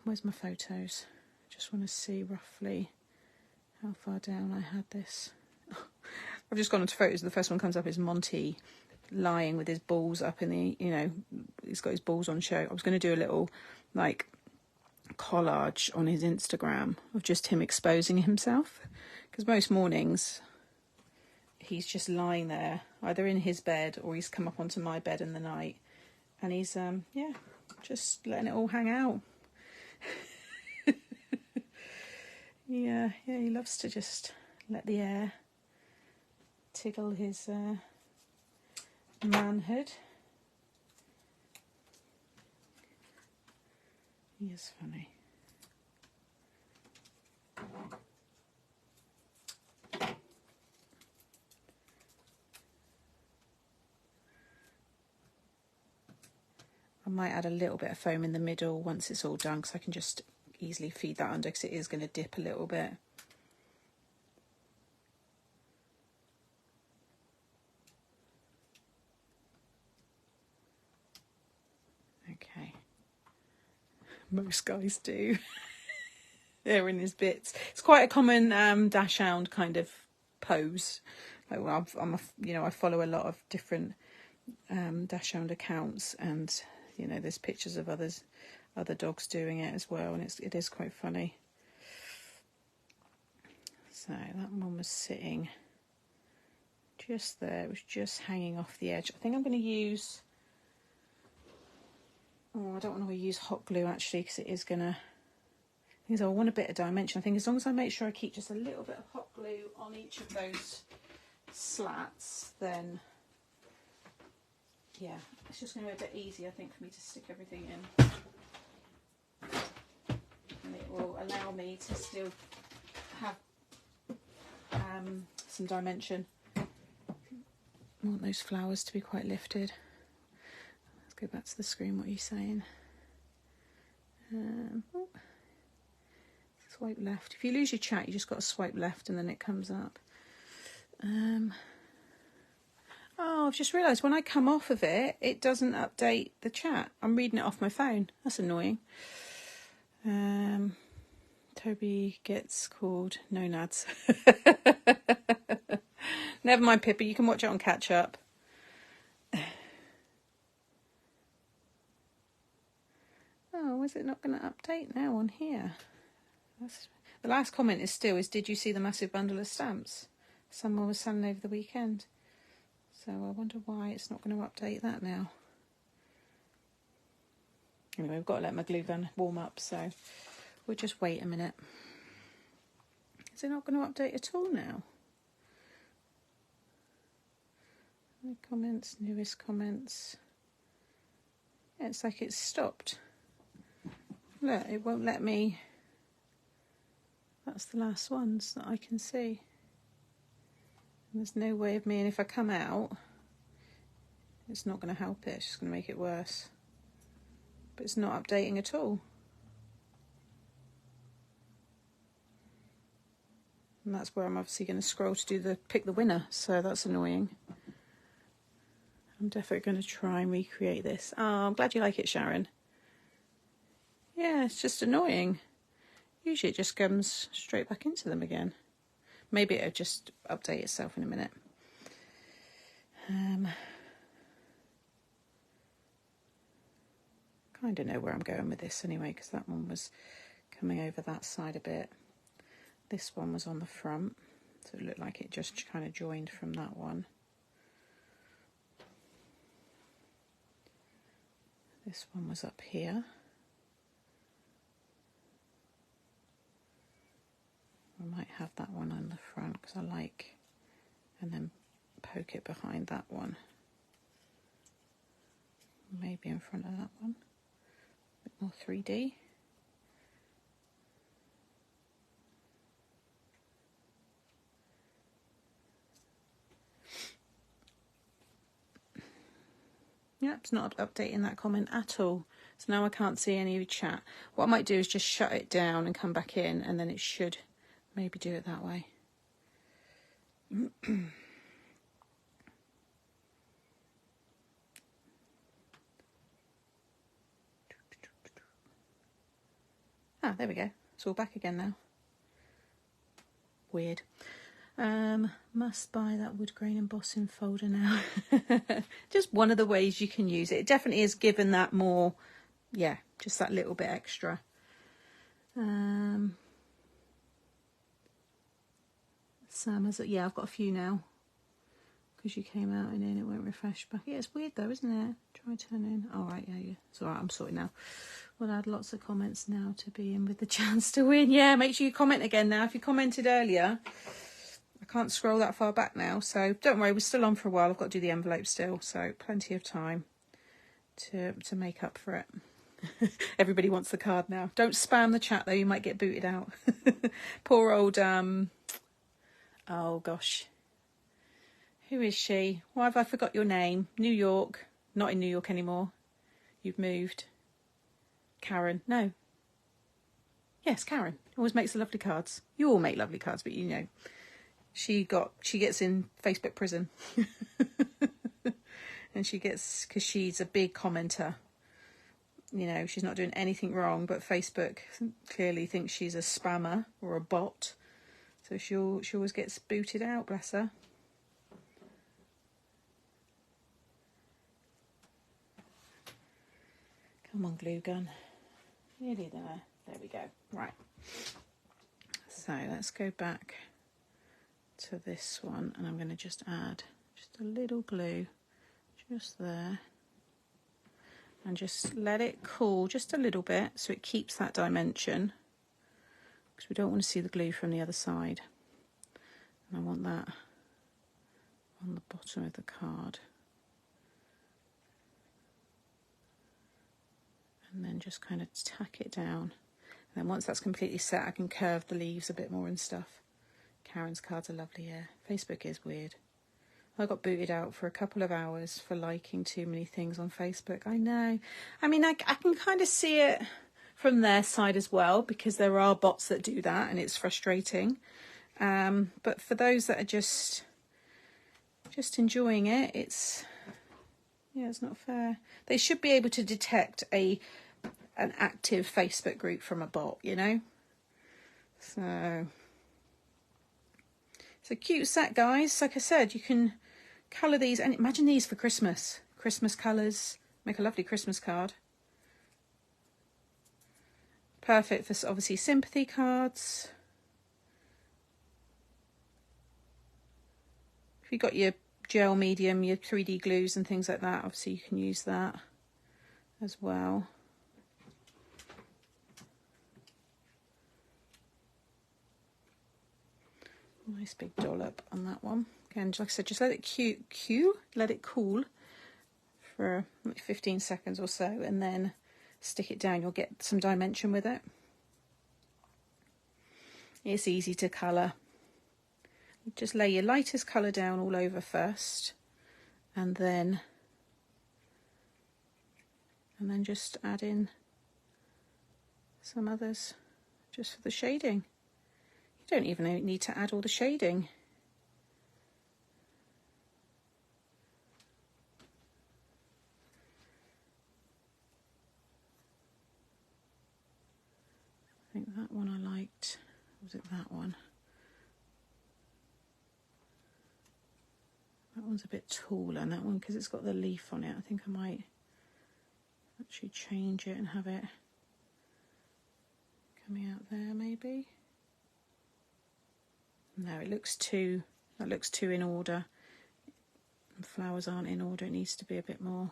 Where's my photos? Just want to see roughly how far down I had this. I've just gone into photos. The first one comes up is Monty lying with his balls up in the, you know, he's got his balls on show. I was going to do a little like collage on his Instagram of just him exposing himself, because most mornings he's just lying there either in his bed or he's come up onto my bed in the night, and he's yeah, just letting it all hang out. yeah, he loves to just let the air tickle his manhood. He is funny. I might add a little bit of foam in the middle once it's all done, because I can just easily feed that under, because it is going to dip a little bit. Okay. Most guys do. They're in his bits. It's quite a common dash hound kind of pose. Like, well, I follow a lot of different dash hound accounts, and you know, there's pictures of other dogs doing it as well, and it is quite funny. So that one was sitting just there. It was just hanging off the edge. I think I'm going to use. Oh, I don't want to use hot glue actually, because it is going to. I want a bit of dimension. I think as long as I make sure I keep just a little bit of hot glue on each of those slats, then yeah, it's just going to be a bit easy, I think, for me to stick everything in. And it will allow me to still have some dimension. I want those flowers to be quite lifted. Let's go back to the screen. What are you saying? Swipe left. If you lose your chat, you just got to swipe left and then it comes up. Oh, I've just realised when I come off of it, it doesn't update the chat. I'm reading it off my phone. That's annoying. Toby gets called no nads. Never mind, Pippa. You can watch it on catch up. Oh, is it not going to update now on here? The last comment is did you see the massive bundle of stamps someone was selling over the weekend? So I wonder why it's not going to update that now. Anyway, we've got to let my glue gun warm up, so we'll just wait a minute. Is it not going to update at all now? Any comments, newest comments. Yeah, it's like it's stopped. Look, it won't let me. That's the last ones that I can see. And there's no way of me, and if I come out, it's not going to help it, it's just going to make it worse. But it's not updating at all. And that's where I'm obviously going to scroll to do pick the winner, so that's annoying. I'm definitely going to try and recreate this. Oh, I'm glad you like it, Sharon. Yeah, it's just annoying. Usually it just comes straight back into them again. Maybe it'll just update itself in a minute. Kind of know where I'm going with this anyway, because that one was coming over that side a bit. This one was on the front, so it looked like it just kind of joined from that one. This one was up here. might have that one on the front because I like, and then poke it behind that one. Maybe in front of that one. A bit more 3D. Yeah, it's not updating that comment at all. So now I can't see any of your chat. What I might do is just shut it down and come back in, and then it should maybe do it that way. Ah, there we go. It's all back again now. Weird. Must buy that wood grain embossing folder now. Just one of the ways you can use it. It definitely is given that more, yeah, just that little bit extra. Sam has it. Yeah, I've got a few now because you came out and then it won't refresh back. Yeah, it's weird though, isn't it? Try turning. All right, yeah, it's all right. I'm sorting now. We'll add lots of comments now to be in with the chance to win. Yeah, make sure you comment again now. If you commented earlier, I can't scroll that far back now, so don't worry, we're still on for a while. I've got to do the envelope still, so plenty of time to make up for it. Everybody wants the card now. Don't spam the chat though, you might get booted out. Poor old oh gosh, who is she? Why have I forgot your name? New York. Not in New York anymore. You've moved. Karen. No. Yes, Karen. Always makes the lovely cards. You all make lovely cards, but you know. She gets in Facebook prison. And she gets, because she's a big commenter. You know, she's not doing anything wrong, but Facebook clearly thinks she's a spammer or a bot. So she always gets booted out, bless her. Come on, glue gun. Nearly there. There we go. Right. So let's go back to this one, and I'm going to just add just a little glue just there, and just let it cool just a little bit so it keeps that dimension, because we don't want to see the glue from the other side, and I want that on the bottom of the card. And then just kind of tack it down. And then once that's completely set, I can curve the leaves a bit more and stuff. Karen's cards are lovely, yeah. Facebook is weird. I got booted out for a couple of hours for liking too many things on Facebook. I know. I mean, I can kind of see it from their side as well, because there are bots that do that and it's frustrating. But for those that are just enjoying it, it's not fair. They should be able to detect an active Facebook group from a bot, you know. So it's a cute set, guys. Like I said, you can colour these, and imagine these for Christmas colours. Make a lovely Christmas card. Perfect for obviously sympathy cards. If you've got your gel medium, your 3D glues and things like that, obviously you can use that as well. Nice big dollop on that one. Again, like I said, just let it let it cool for like 15 seconds or so, and then stick it down. You'll get some dimension with it. It's easy to colour. Just lay your lightest colour down all over first, and then just add in some others just for the shading. You don't even need to add all the shading. I think that one I liked. Was it that one? That one's a bit taller, and that one, because it's got the leaf on it, I think I might actually change it and have it coming out there maybe. No, that looks too in order. The flowers aren't in order, it needs to be a bit more.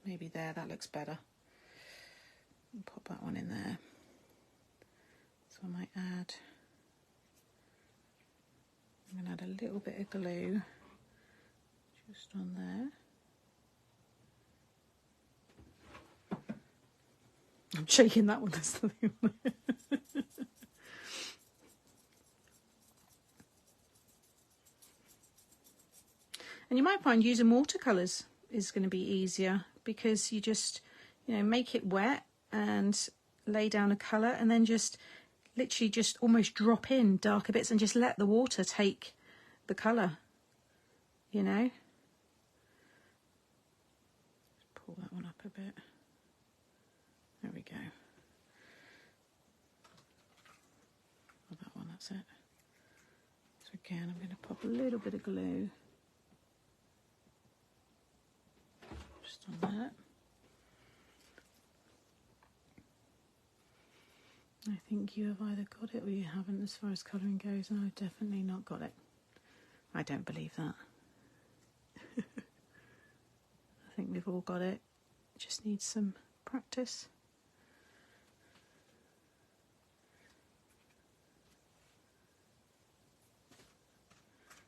Maybe there, that looks better. Pop that one in there. This So I might add, I'm going to add a little bit of glue just on there. I'm shaking that one, there's something on there. And you might find using watercolours is going to be easier, because you just, you know, make it wet and lay down a colour, and then just literally just almost drop in darker bits and just let the water take the colour, you know. Just pull that one up a bit. There we go. Oh, that one, that's it. So again, I'm going to pop a little bit of glue just on that. I think you have either got it or you haven't as far as colouring goes, and I've definitely not got it. I don't believe that. I think we've all got it. Just needs some practice.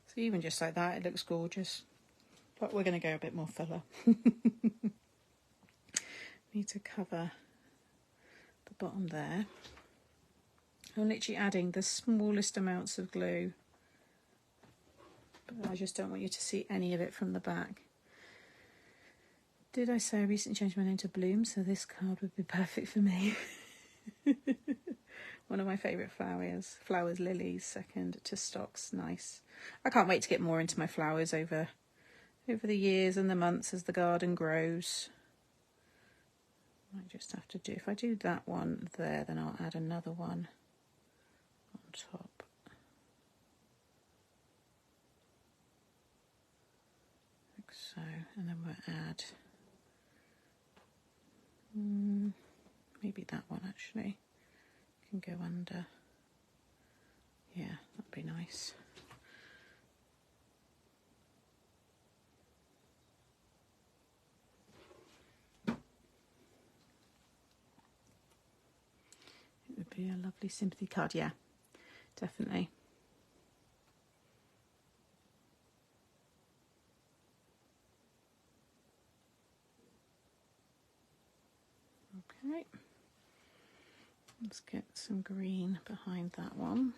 So even just like that, it looks gorgeous. But we're going to go a bit more fuller. Need to cover the bottom there. I'm literally adding the smallest amounts of glue, but I just don't want you to see any of it from the back. Did I say I recently changed my name to Bloom, so this card would be perfect for me. One of my favourite flowers, lilies, second to stocks, nice. I can't wait to get more into my flowers over the years and the months as the garden grows. Might just have to do, if I do that one there, then I'll add another one on top. Like so, and then we'll add maybe that one actually can go under. Yeah, that'd be nice. It would be a lovely sympathy card, yeah, definitely. Okay, let's get some green behind that one.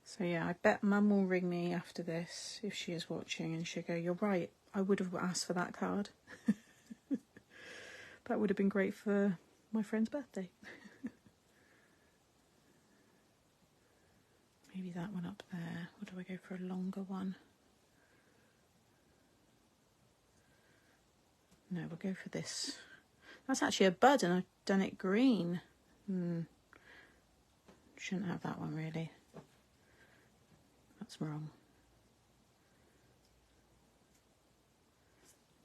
So yeah, I bet Mum will ring me after this if she is watching, and she'll go, "You're right, I would have asked for that card." That would have been great for my friend's birthday. Maybe that one up there. Or do I go for a longer one? No, we'll go for this. That's actually a bud and I've done it green. Shouldn't have that one really. That's wrong.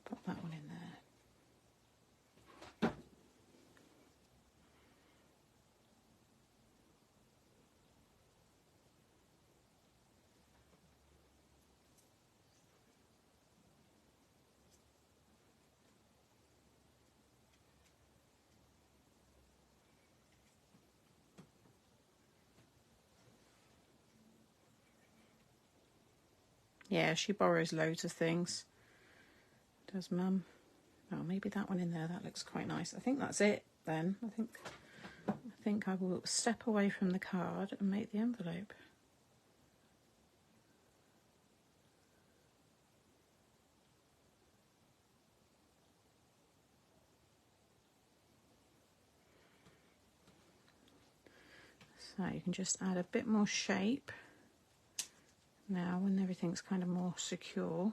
Pop that one in there. Yeah, she borrows loads of things. Does Mum? Oh, maybe that one in there. That looks quite nice. I think that's it then. I think I will step away from the card and make the envelope. So you can just add a bit more shape now when everything's kind of more secure.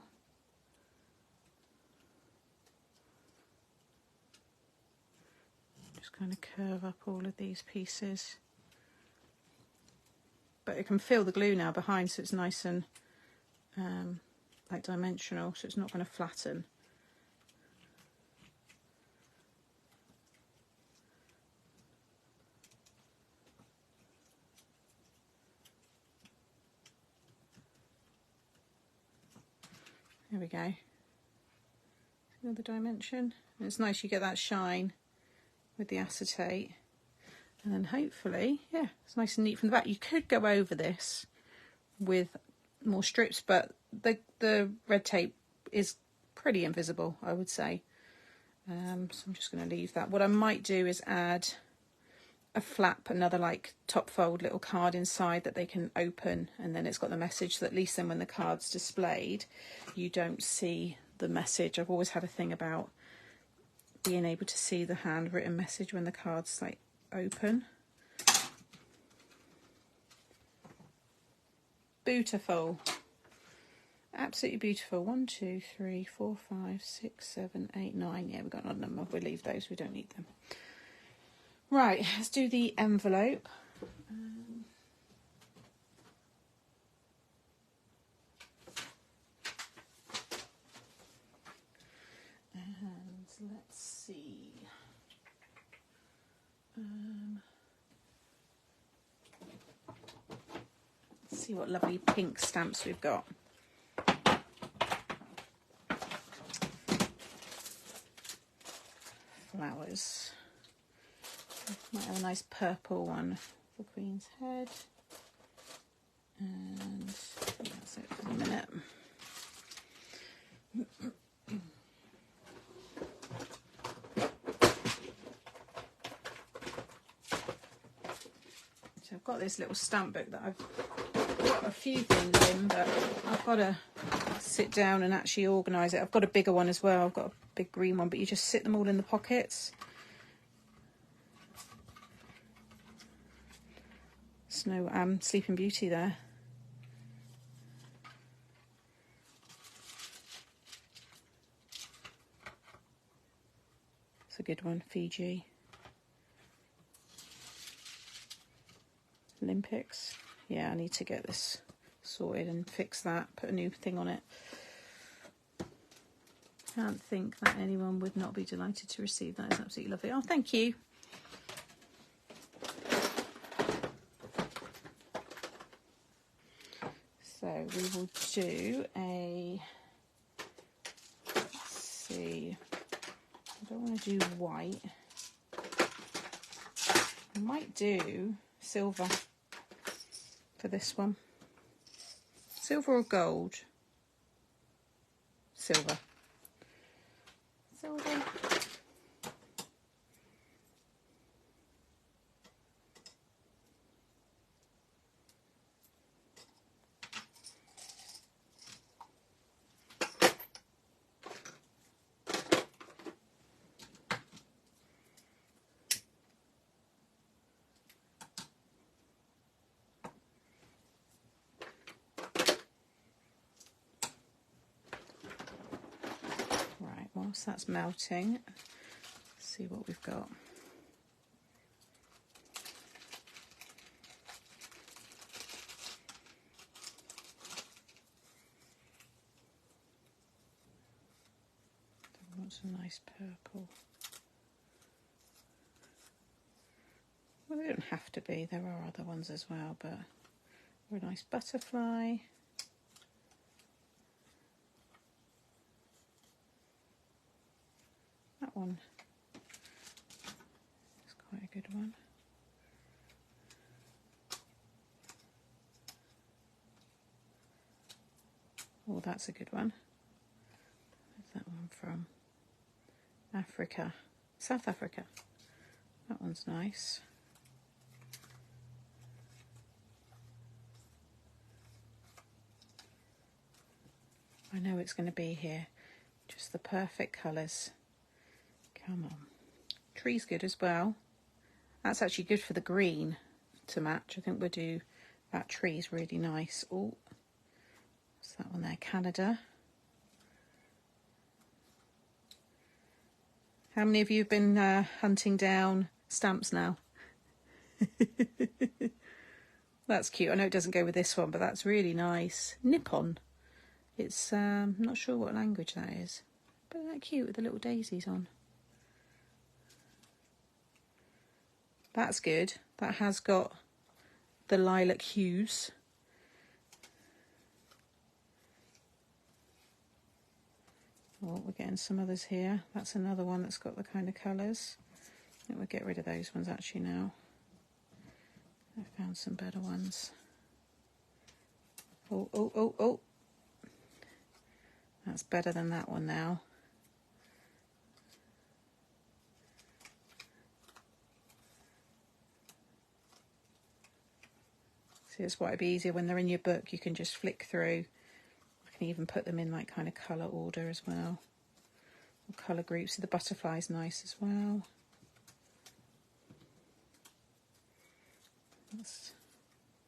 Just kind of curve up all of these pieces. But it can feel the glue now behind, so it's nice and like dimensional, so it's not going to flatten. There we go. the other dimension. And it's nice you get that shine with the acetate. And then hopefully, yeah, it's nice and neat from the back. You could go over this with more strips, but the red tape is pretty invisible, I would say. So I'm just going to leave that. What I might do is add a flap, another like top fold little card inside that they can open, and then it's got the message, so at least then when the card's displayed you don't see the message. I've always had a thing about being able to see the handwritten message when the card's like open. Beautiful, absolutely beautiful. 1, 2, 3, 4, 5, 6, 7, 8, 9. Yeah, we've got an odd number. We'll leave those, we don't need them. Right, let's do the envelope. And let's see. Let's see what lovely pink stamps we've got. Flowers. Might have a nice purple one for Queen's Head. And that's it for the minute. So I've got this little stamp book that I've got a few things in, but I've got to sit down and actually organise it. I've got a bigger one as well. I've got a big green one, but you just sit them all in the pockets. No Sleeping Beauty there. It's a good one. Fiji. Olympics. Yeah, I need to get this sorted and fix that, put a new thing on it. Can't think that anyone would not be delighted to receive that. It's absolutely lovely. Oh, thank you. So we will do a, let's see, I don't want to do white. I might do silver for this one. Silver or gold? Silver. Silver. Whilst that's melting, let's see what we've got. I want some nice purple. Well, they don't have to be, there are other ones as well, but a nice butterfly. That one is quite a good one. Oh, that's a good one. Where's that one from? Africa. South Africa. That one's nice. I know it's going to be here. Just the perfect colours. Come on. Tree's good as well. That's actually good for the green to match. I think we'll do that. Tree's really nice. Oh, what's that one there? Canada. How many of you have been hunting down stamps now? That's cute. I know it doesn't go with this one, but that's really nice. Nippon. It's not sure what language that is, but isn't that cute with the little daisies on? That's good. That has got the lilac hues. Oh, we're getting some others here. That's another one that's got the kind of colours. I think we'll get rid of those ones actually now. I found some better ones. Oh, oh, oh, oh. That's better than that one now. See, it's why it'd be easier when they're in your book. You can just flick through. I can even put them in like kind of colour order as well. Or colour groups. So the butterfly's nice as well. That's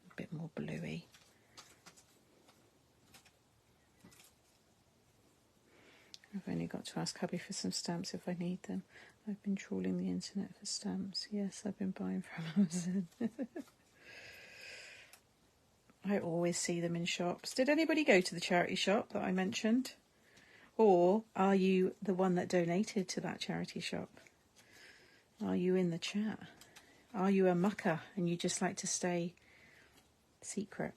a bit more bluey. I've only got to ask hubby for some stamps if I need them. I've been trawling the internet for stamps. Yes, I've been buying from Amazon. I always see them in shops. Did anybody go to the charity shop that I mentioned? Or are you the one that donated to that charity shop? Are you in the chat? Are you a mucker and you just like to stay secret,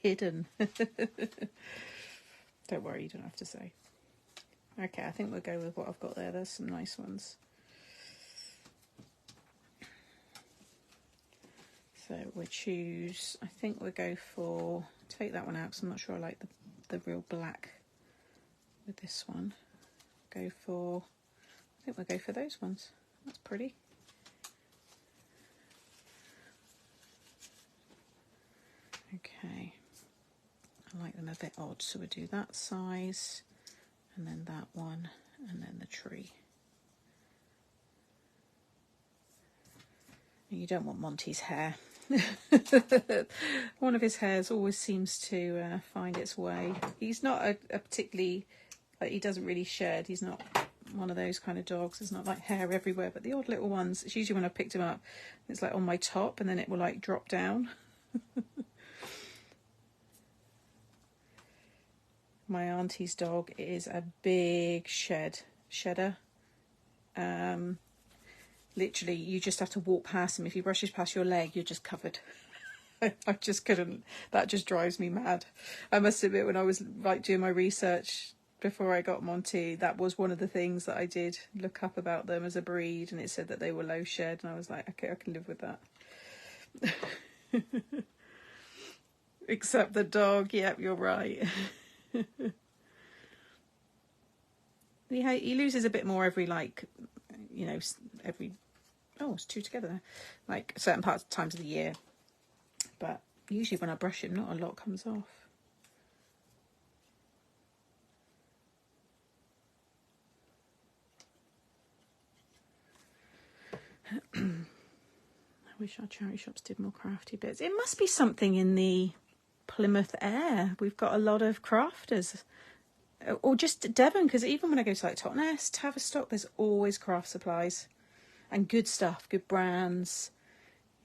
hidden? Don't worry, you don't have to say. Okay, I think we'll go with what I've got there. There's some nice ones. So we'll choose, I think we'll go for, take that one out because I'm not sure I like the real black with this one. I think we'll go for those ones. That's pretty. Okay, I like them a bit odd, so we'll do that size, and then that one, and then the tree. And you don't want Monty's hair. One of his hairs always seems to find its way. He's not a particularly, like, he doesn't really shed. He's not one of those kind of dogs. There's not like hair everywhere, but the odd little ones, it's usually when I picked him up, it's like on my top and then it will like drop down. My auntie's dog is a big shedder. Literally, you just have to walk past him. If he brushes past your leg, you're just covered. I just couldn't. That just drives me mad. I must admit, when I was like doing my research before I got Monty, that was one of the things that I did look up about them as a breed, and it said that they were low shed, and I was like, okay, I can live with that. Except the dog. Yep, you're right. He loses a bit more every, like, you know, every, oh, it's two together there, like certain times of the year, but usually when I brush him, not a lot comes off. I wish our charity shops did more crafty bits. It must be something in the Plymouth air. We've got a lot of crafters, or just Devon, because even when I go to like Totnes, Tavistock, there's always craft supplies and good stuff, good brands.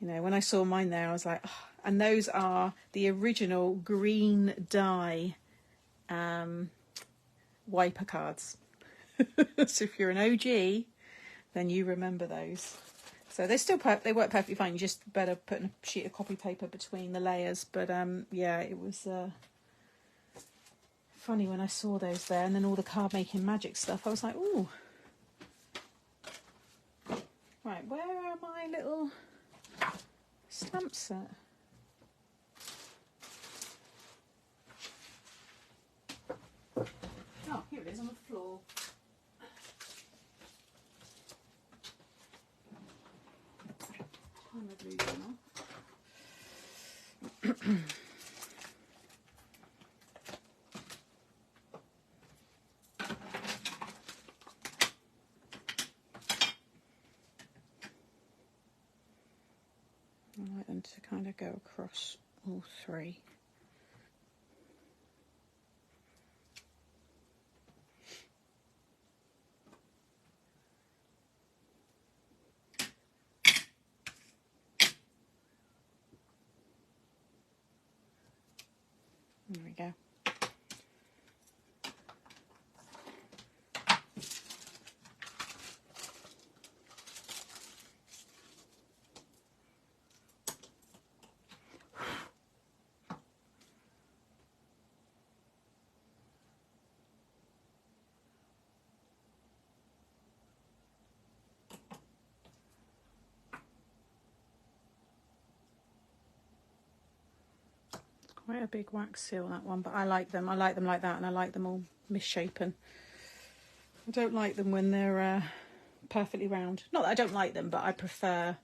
You know, when I saw mine there, I was like, oh. And those are the original green dye wiper cards. So if you're an OG, then you remember those. So they work perfectly fine. You just better put a sheet of copy paper between the layers. But yeah, it was funny when I saw those there, and then all the card making magic stuff. I was like, ooh. Right, where are my little stamp set? Oh, here it is on the floor. Turn the blue one off. I like them to kind of go across all three. There we go. quite a big wax seal, that one, but I like them. I like them like that, and I like them all misshapen. I don't like them when they're perfectly round. Not that I don't like them, but I prefer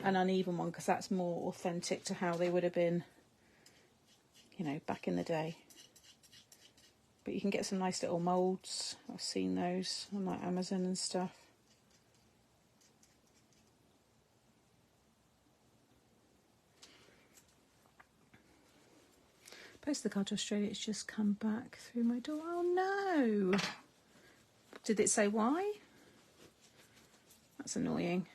an uneven one because that's more authentic to how they would have been, you know, back in the day. But you can get some nice little moulds. I've seen those on like Amazon and stuff. Post the card to Australia. It's just come back through my door. Oh no! Did it say why? That's annoying.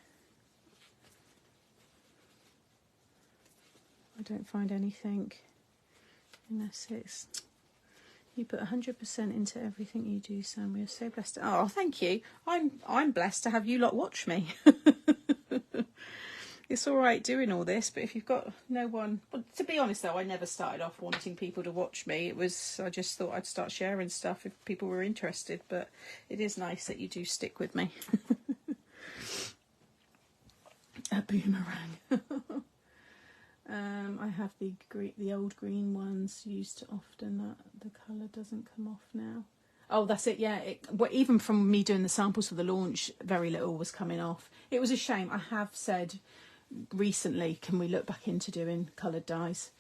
I don't find anything unless it's... You put 100% into everything you do, Sam. We're so blessed. Oh, thank you. I'm blessed to have you lot watch me. It's all right doing all this, but if you've got no one... Well, to be honest, though, I never started off wanting people to watch me. I just thought I'd start sharing stuff if people were interested, but it is nice that you do stick with me. A boomerang. I have the old green ones used often. That the colour doesn't come off now. Oh, that's it. Yeah, even from me doing the samples for the launch, very little was coming off. It was a shame. I have said recently, can we look back into doing coloured dyes?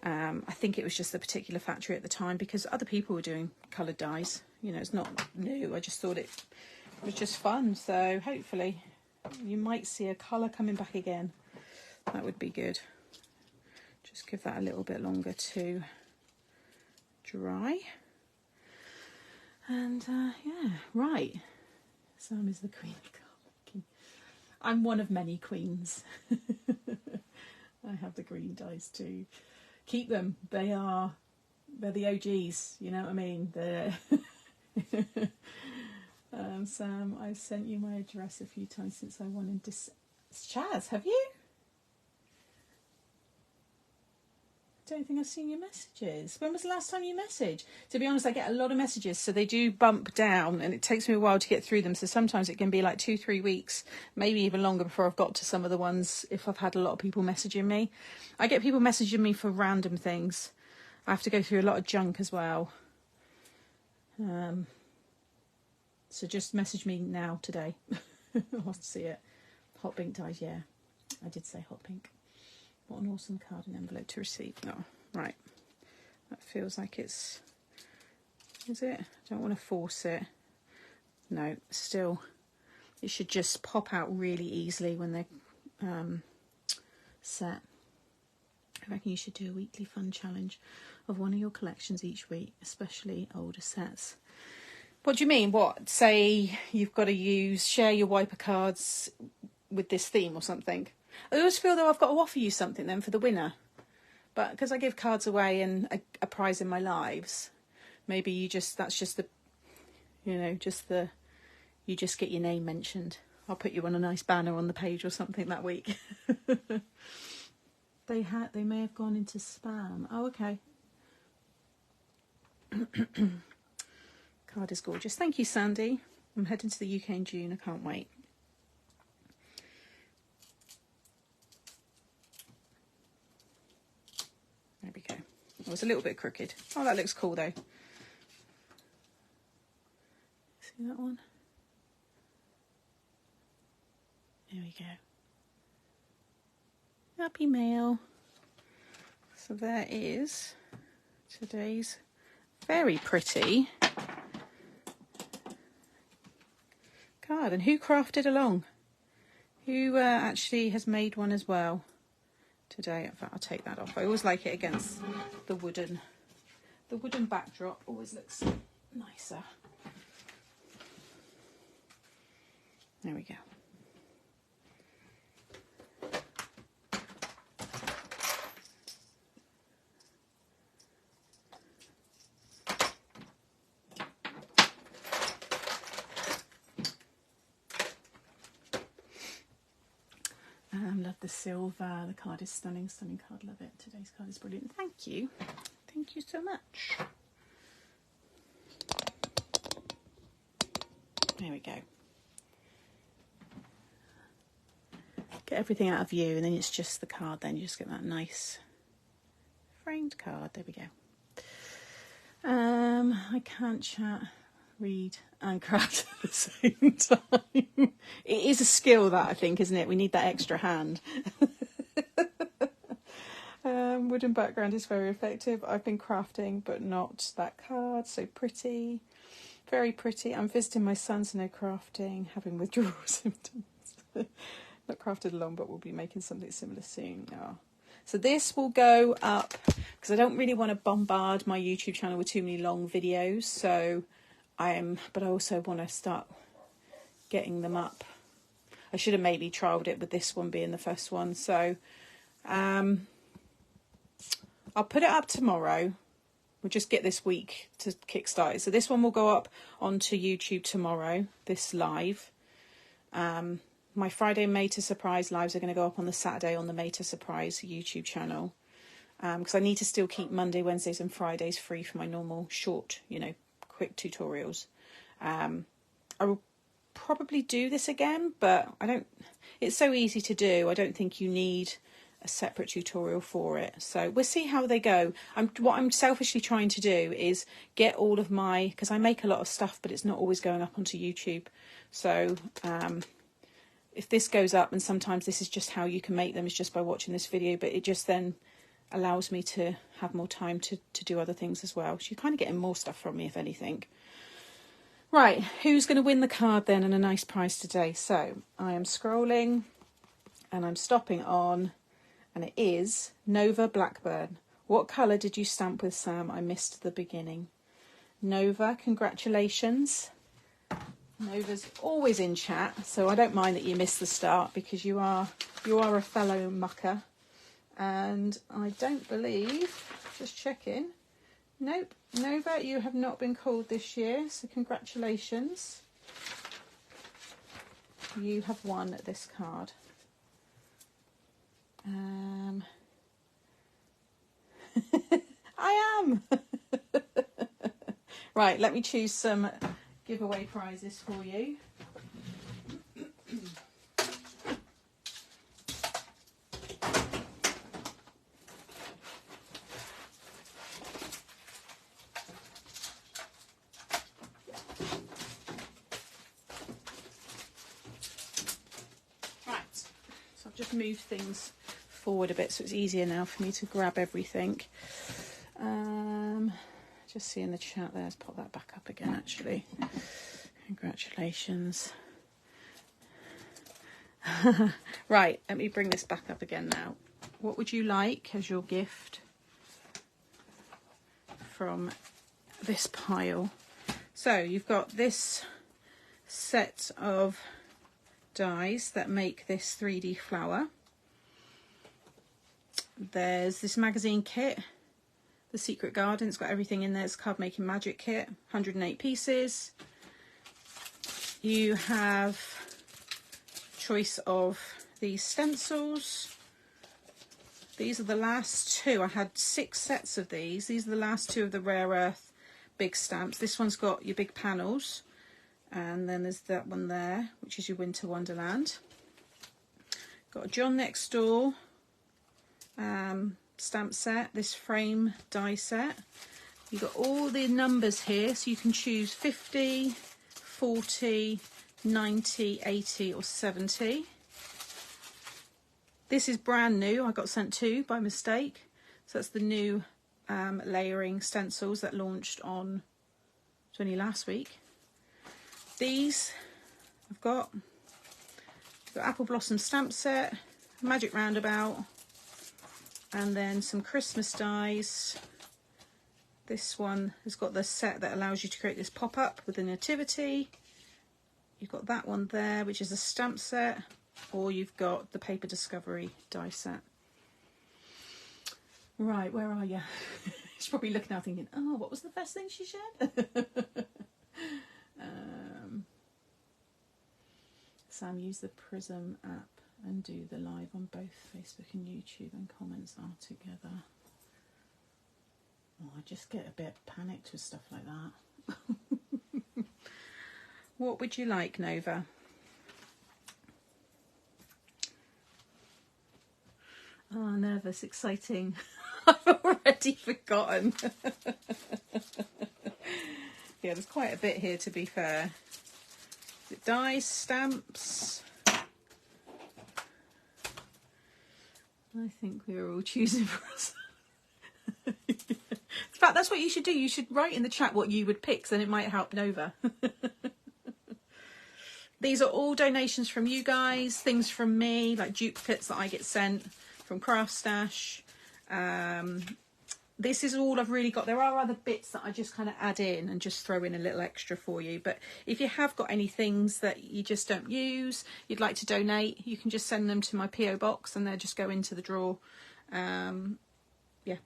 I think it was just the particular factory at the time because other people were doing coloured dyes. You know, it's not new. I just thought it was just fun. So hopefully you might see a colour coming back again. That would be good. Just give that a little bit longer to dry. And yeah, right. Sam is the queen of card making. I'm one of many queens. I have the green dies too. Keep them. They're the OGs. You know what I mean? They're Sam, I've sent you my address a few times since I wanted to. Chaz, have you? Don't think I've seen your messages. When was the last time you messaged? To be honest, I get a lot of messages, so they do bump down and it takes me a while to get through them. So sometimes it can be like 2-3 weeks, maybe even longer before I've got to some of the ones if I've had a lot of people messaging me. I get people messaging me for random things. I have to go through a lot of junk as well. So just message me now today. I want to see it. Hot pink dyes, yeah. I did say hot pink. What an awesome card and envelope to receive. Oh, right. That feels like it's... Is it? I don't want to force it. No, still. It should just pop out really easily when they're set. I reckon you should do a weekly fun challenge of one of your collections each week, especially older sets. What do you mean? What? Say you've got to share your wiper cards with this theme or something? I always feel though I've got to offer you something then for the winner, but because I give cards away and a prize in my lives, maybe you just you just get your name mentioned. I'll put you on a nice banner on the page or something that week. They may have gone into spam. Oh, okay. Card is gorgeous. Thank you, Sandy. I'm heading to the UK in June. I can't wait. There we go. It was a little bit crooked. Oh, that looks cool though. See that one? There we go. Happy mail. So there is today's very pretty card. And who crafted along? Who actually has made one as well? Today, in fact, I'll take that off. I always like it against the wooden backdrop. Always looks nicer. There we go. Love the silver. The card is stunning, stunning card. Love it. Today's card is brilliant. Thank you. Thank you so much. There we go. Get everything out of view and then it's just the card. Then you just get that nice framed card. There we go. I can't chat, read and craft at the same time. It is a skill, that, I think, isn't it? We need that extra hand. Wooden background is very effective. I've been crafting, but not that card. So pretty, very pretty. I'm visiting my son, so no crafting, having withdrawal symptoms. Not crafted along, but we'll be making something similar soon. Oh. So this will go up, because I don't really want to bombard my YouTube channel with too many long videos. So but I also want to start getting them up. I should have maybe trialled it with this one being the first one. So I'll put it up tomorrow. We'll just get this week to kickstart it. So this one will go up onto YouTube tomorrow, this live. My Friday May to Surprise lives are going to go up on the Saturday on the May to Surprise YouTube channel. Because I need to still keep Monday, Wednesdays and Fridays free for my normal short, quick tutorials. I will probably do this again, but it's so easy to do. I don't think you need a separate tutorial for it. So we'll see how they go. What I'm selfishly trying to do is get all of because I make a lot of stuff, but it's not always going up onto YouTube. So if this goes up, and sometimes this is just how you can make them, is just by watching this video, but it just then allows me to have more time to do other things as well. So you're kind of getting more stuff from me, if anything. Right, who's going to win the card then and a nice prize today? So I am scrolling and I'm stopping on, and it is Nova Blackburn. What colour did you stamp with, Sam? I missed the beginning. Nova, congratulations. Nova's always in chat, so I don't mind that you missed the start, because you are a fellow mucker. And I don't believe, just checking, nope, Nova, you have not been called this year, so congratulations. You have won this card. I am. Right, let me choose some giveaway prizes for you. Right, so I've just moved things forward a bit so it's easier now for me to grab everything. Just see in the chat there, let's pop that back up again actually. Congratulations. Right, let me bring this back up again now. What would you like as your gift from this pile? So you've got this set of dies that make this 3D flower. There's this magazine kit, The Secret Garden. It's got everything in there. It's a card making magic kit, 108 pieces. You have choice of these stencils. These are the last two. I had 6 sets of these. These are the last 2 of the Rare Earth big stamps. This one's got your big panels, and then there's that one there, which is your Winter Wonderland. Got a John Next Door stamp set, this frame die set. You've got all the numbers here, so you can choose 50, 40, 90, 80 or 70. This is brand new. I got sent 2 by mistake. So that's the new layering stencils that launched on, it was only last week. These I've got Apple Blossom stamp set, Magic Roundabout, and then some Christmas dies. This one has got the set that allows you to create this pop-up with a nativity. You've got that one there, which is a stamp set, or you've got the Paper Discovery die set. Right, where are you? She's probably looking out thinking, oh, what was the first thing she shared? Sam, use the Prism app and do the live on both Facebook and YouTube, and comments are together. Oh, I just get a bit panicked with stuff like that. What would you like, Nova? Oh, nervous, exciting. I've already forgotten. Yeah, there's quite a bit here, to be fair. Is it dies, stamps? I think we were all choosing for us. In fact, that's what you should do. You should write in the chat what you would pick, so then it might help Nova. These are all donations from you guys, things from me, like duplicates that I get sent from Craft Stash. This is all I've really got. There are other bits that I just kind of add in and just throw in a little extra for you. But if you have got any things that you just don't use, you'd like to donate, you can just send them to my PO box and they'll just go into the drawer. Yeah,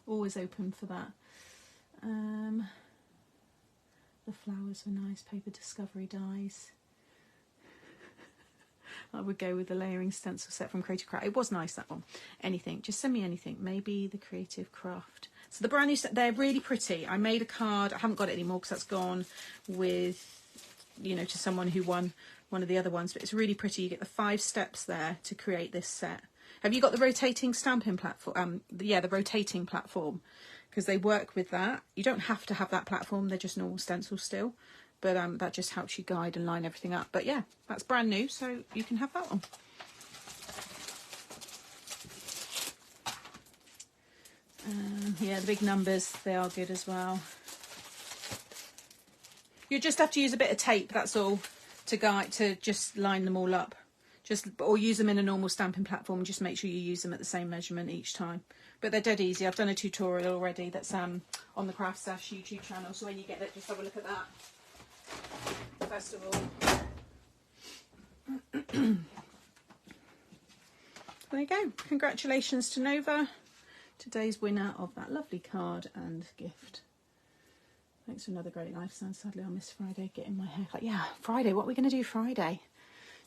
always open for that. The flowers were nice, paper discovery dies. I would go with the layering stencil set from Creative Craft. It was nice, that one. Anything, just send me anything. Maybe the Creative Craft. So the brand new set, they're really pretty. I made a card. I haven't got it anymore because that's gone with, you know, to someone who won one of the other ones. But it's really pretty. You get the 5 steps there to create this set. Have you got the rotating stamping platform? Yeah, the rotating platform, because they work with that. You don't have to have that platform. They're just normal stencils still. But that just helps you guide and line everything up. But yeah, that's brand new, so you can have that one. Yeah, the big numbers, they are good as well. You just have to use a bit of tape, that's all, to guide, to just line them all up. Or use them in a normal stamping platform. Just make sure you use them at the same measurement each time. But they're dead easy. I've done a tutorial already that's on the Craft Stash YouTube channel. So when you get it, just have a look at that. First of all, there you go. Congratulations to Nova, today's winner of that lovely card and gift. Thanks for another great life. Sadly, I'll miss Friday getting my hair cut. Yeah, Friday. What are we going to do Friday?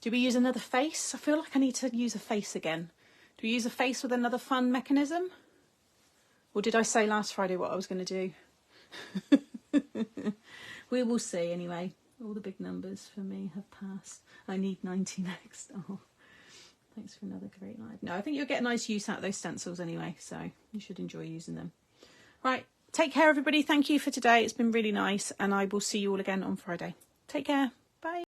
Do we use another face? I feel like I need to use a face again. Do we use a face with another fun mechanism? Or did I say last Friday what I was going to do? We will see anyway. All the big numbers for me have passed. I need 90 next. Oh, thanks for another great live. No, I think you'll get a nice use out of those stencils anyway, so you should enjoy using them. Right, take care everybody. Thank you for today. It's been really nice, and I will see you all again on Friday. Take care. Bye.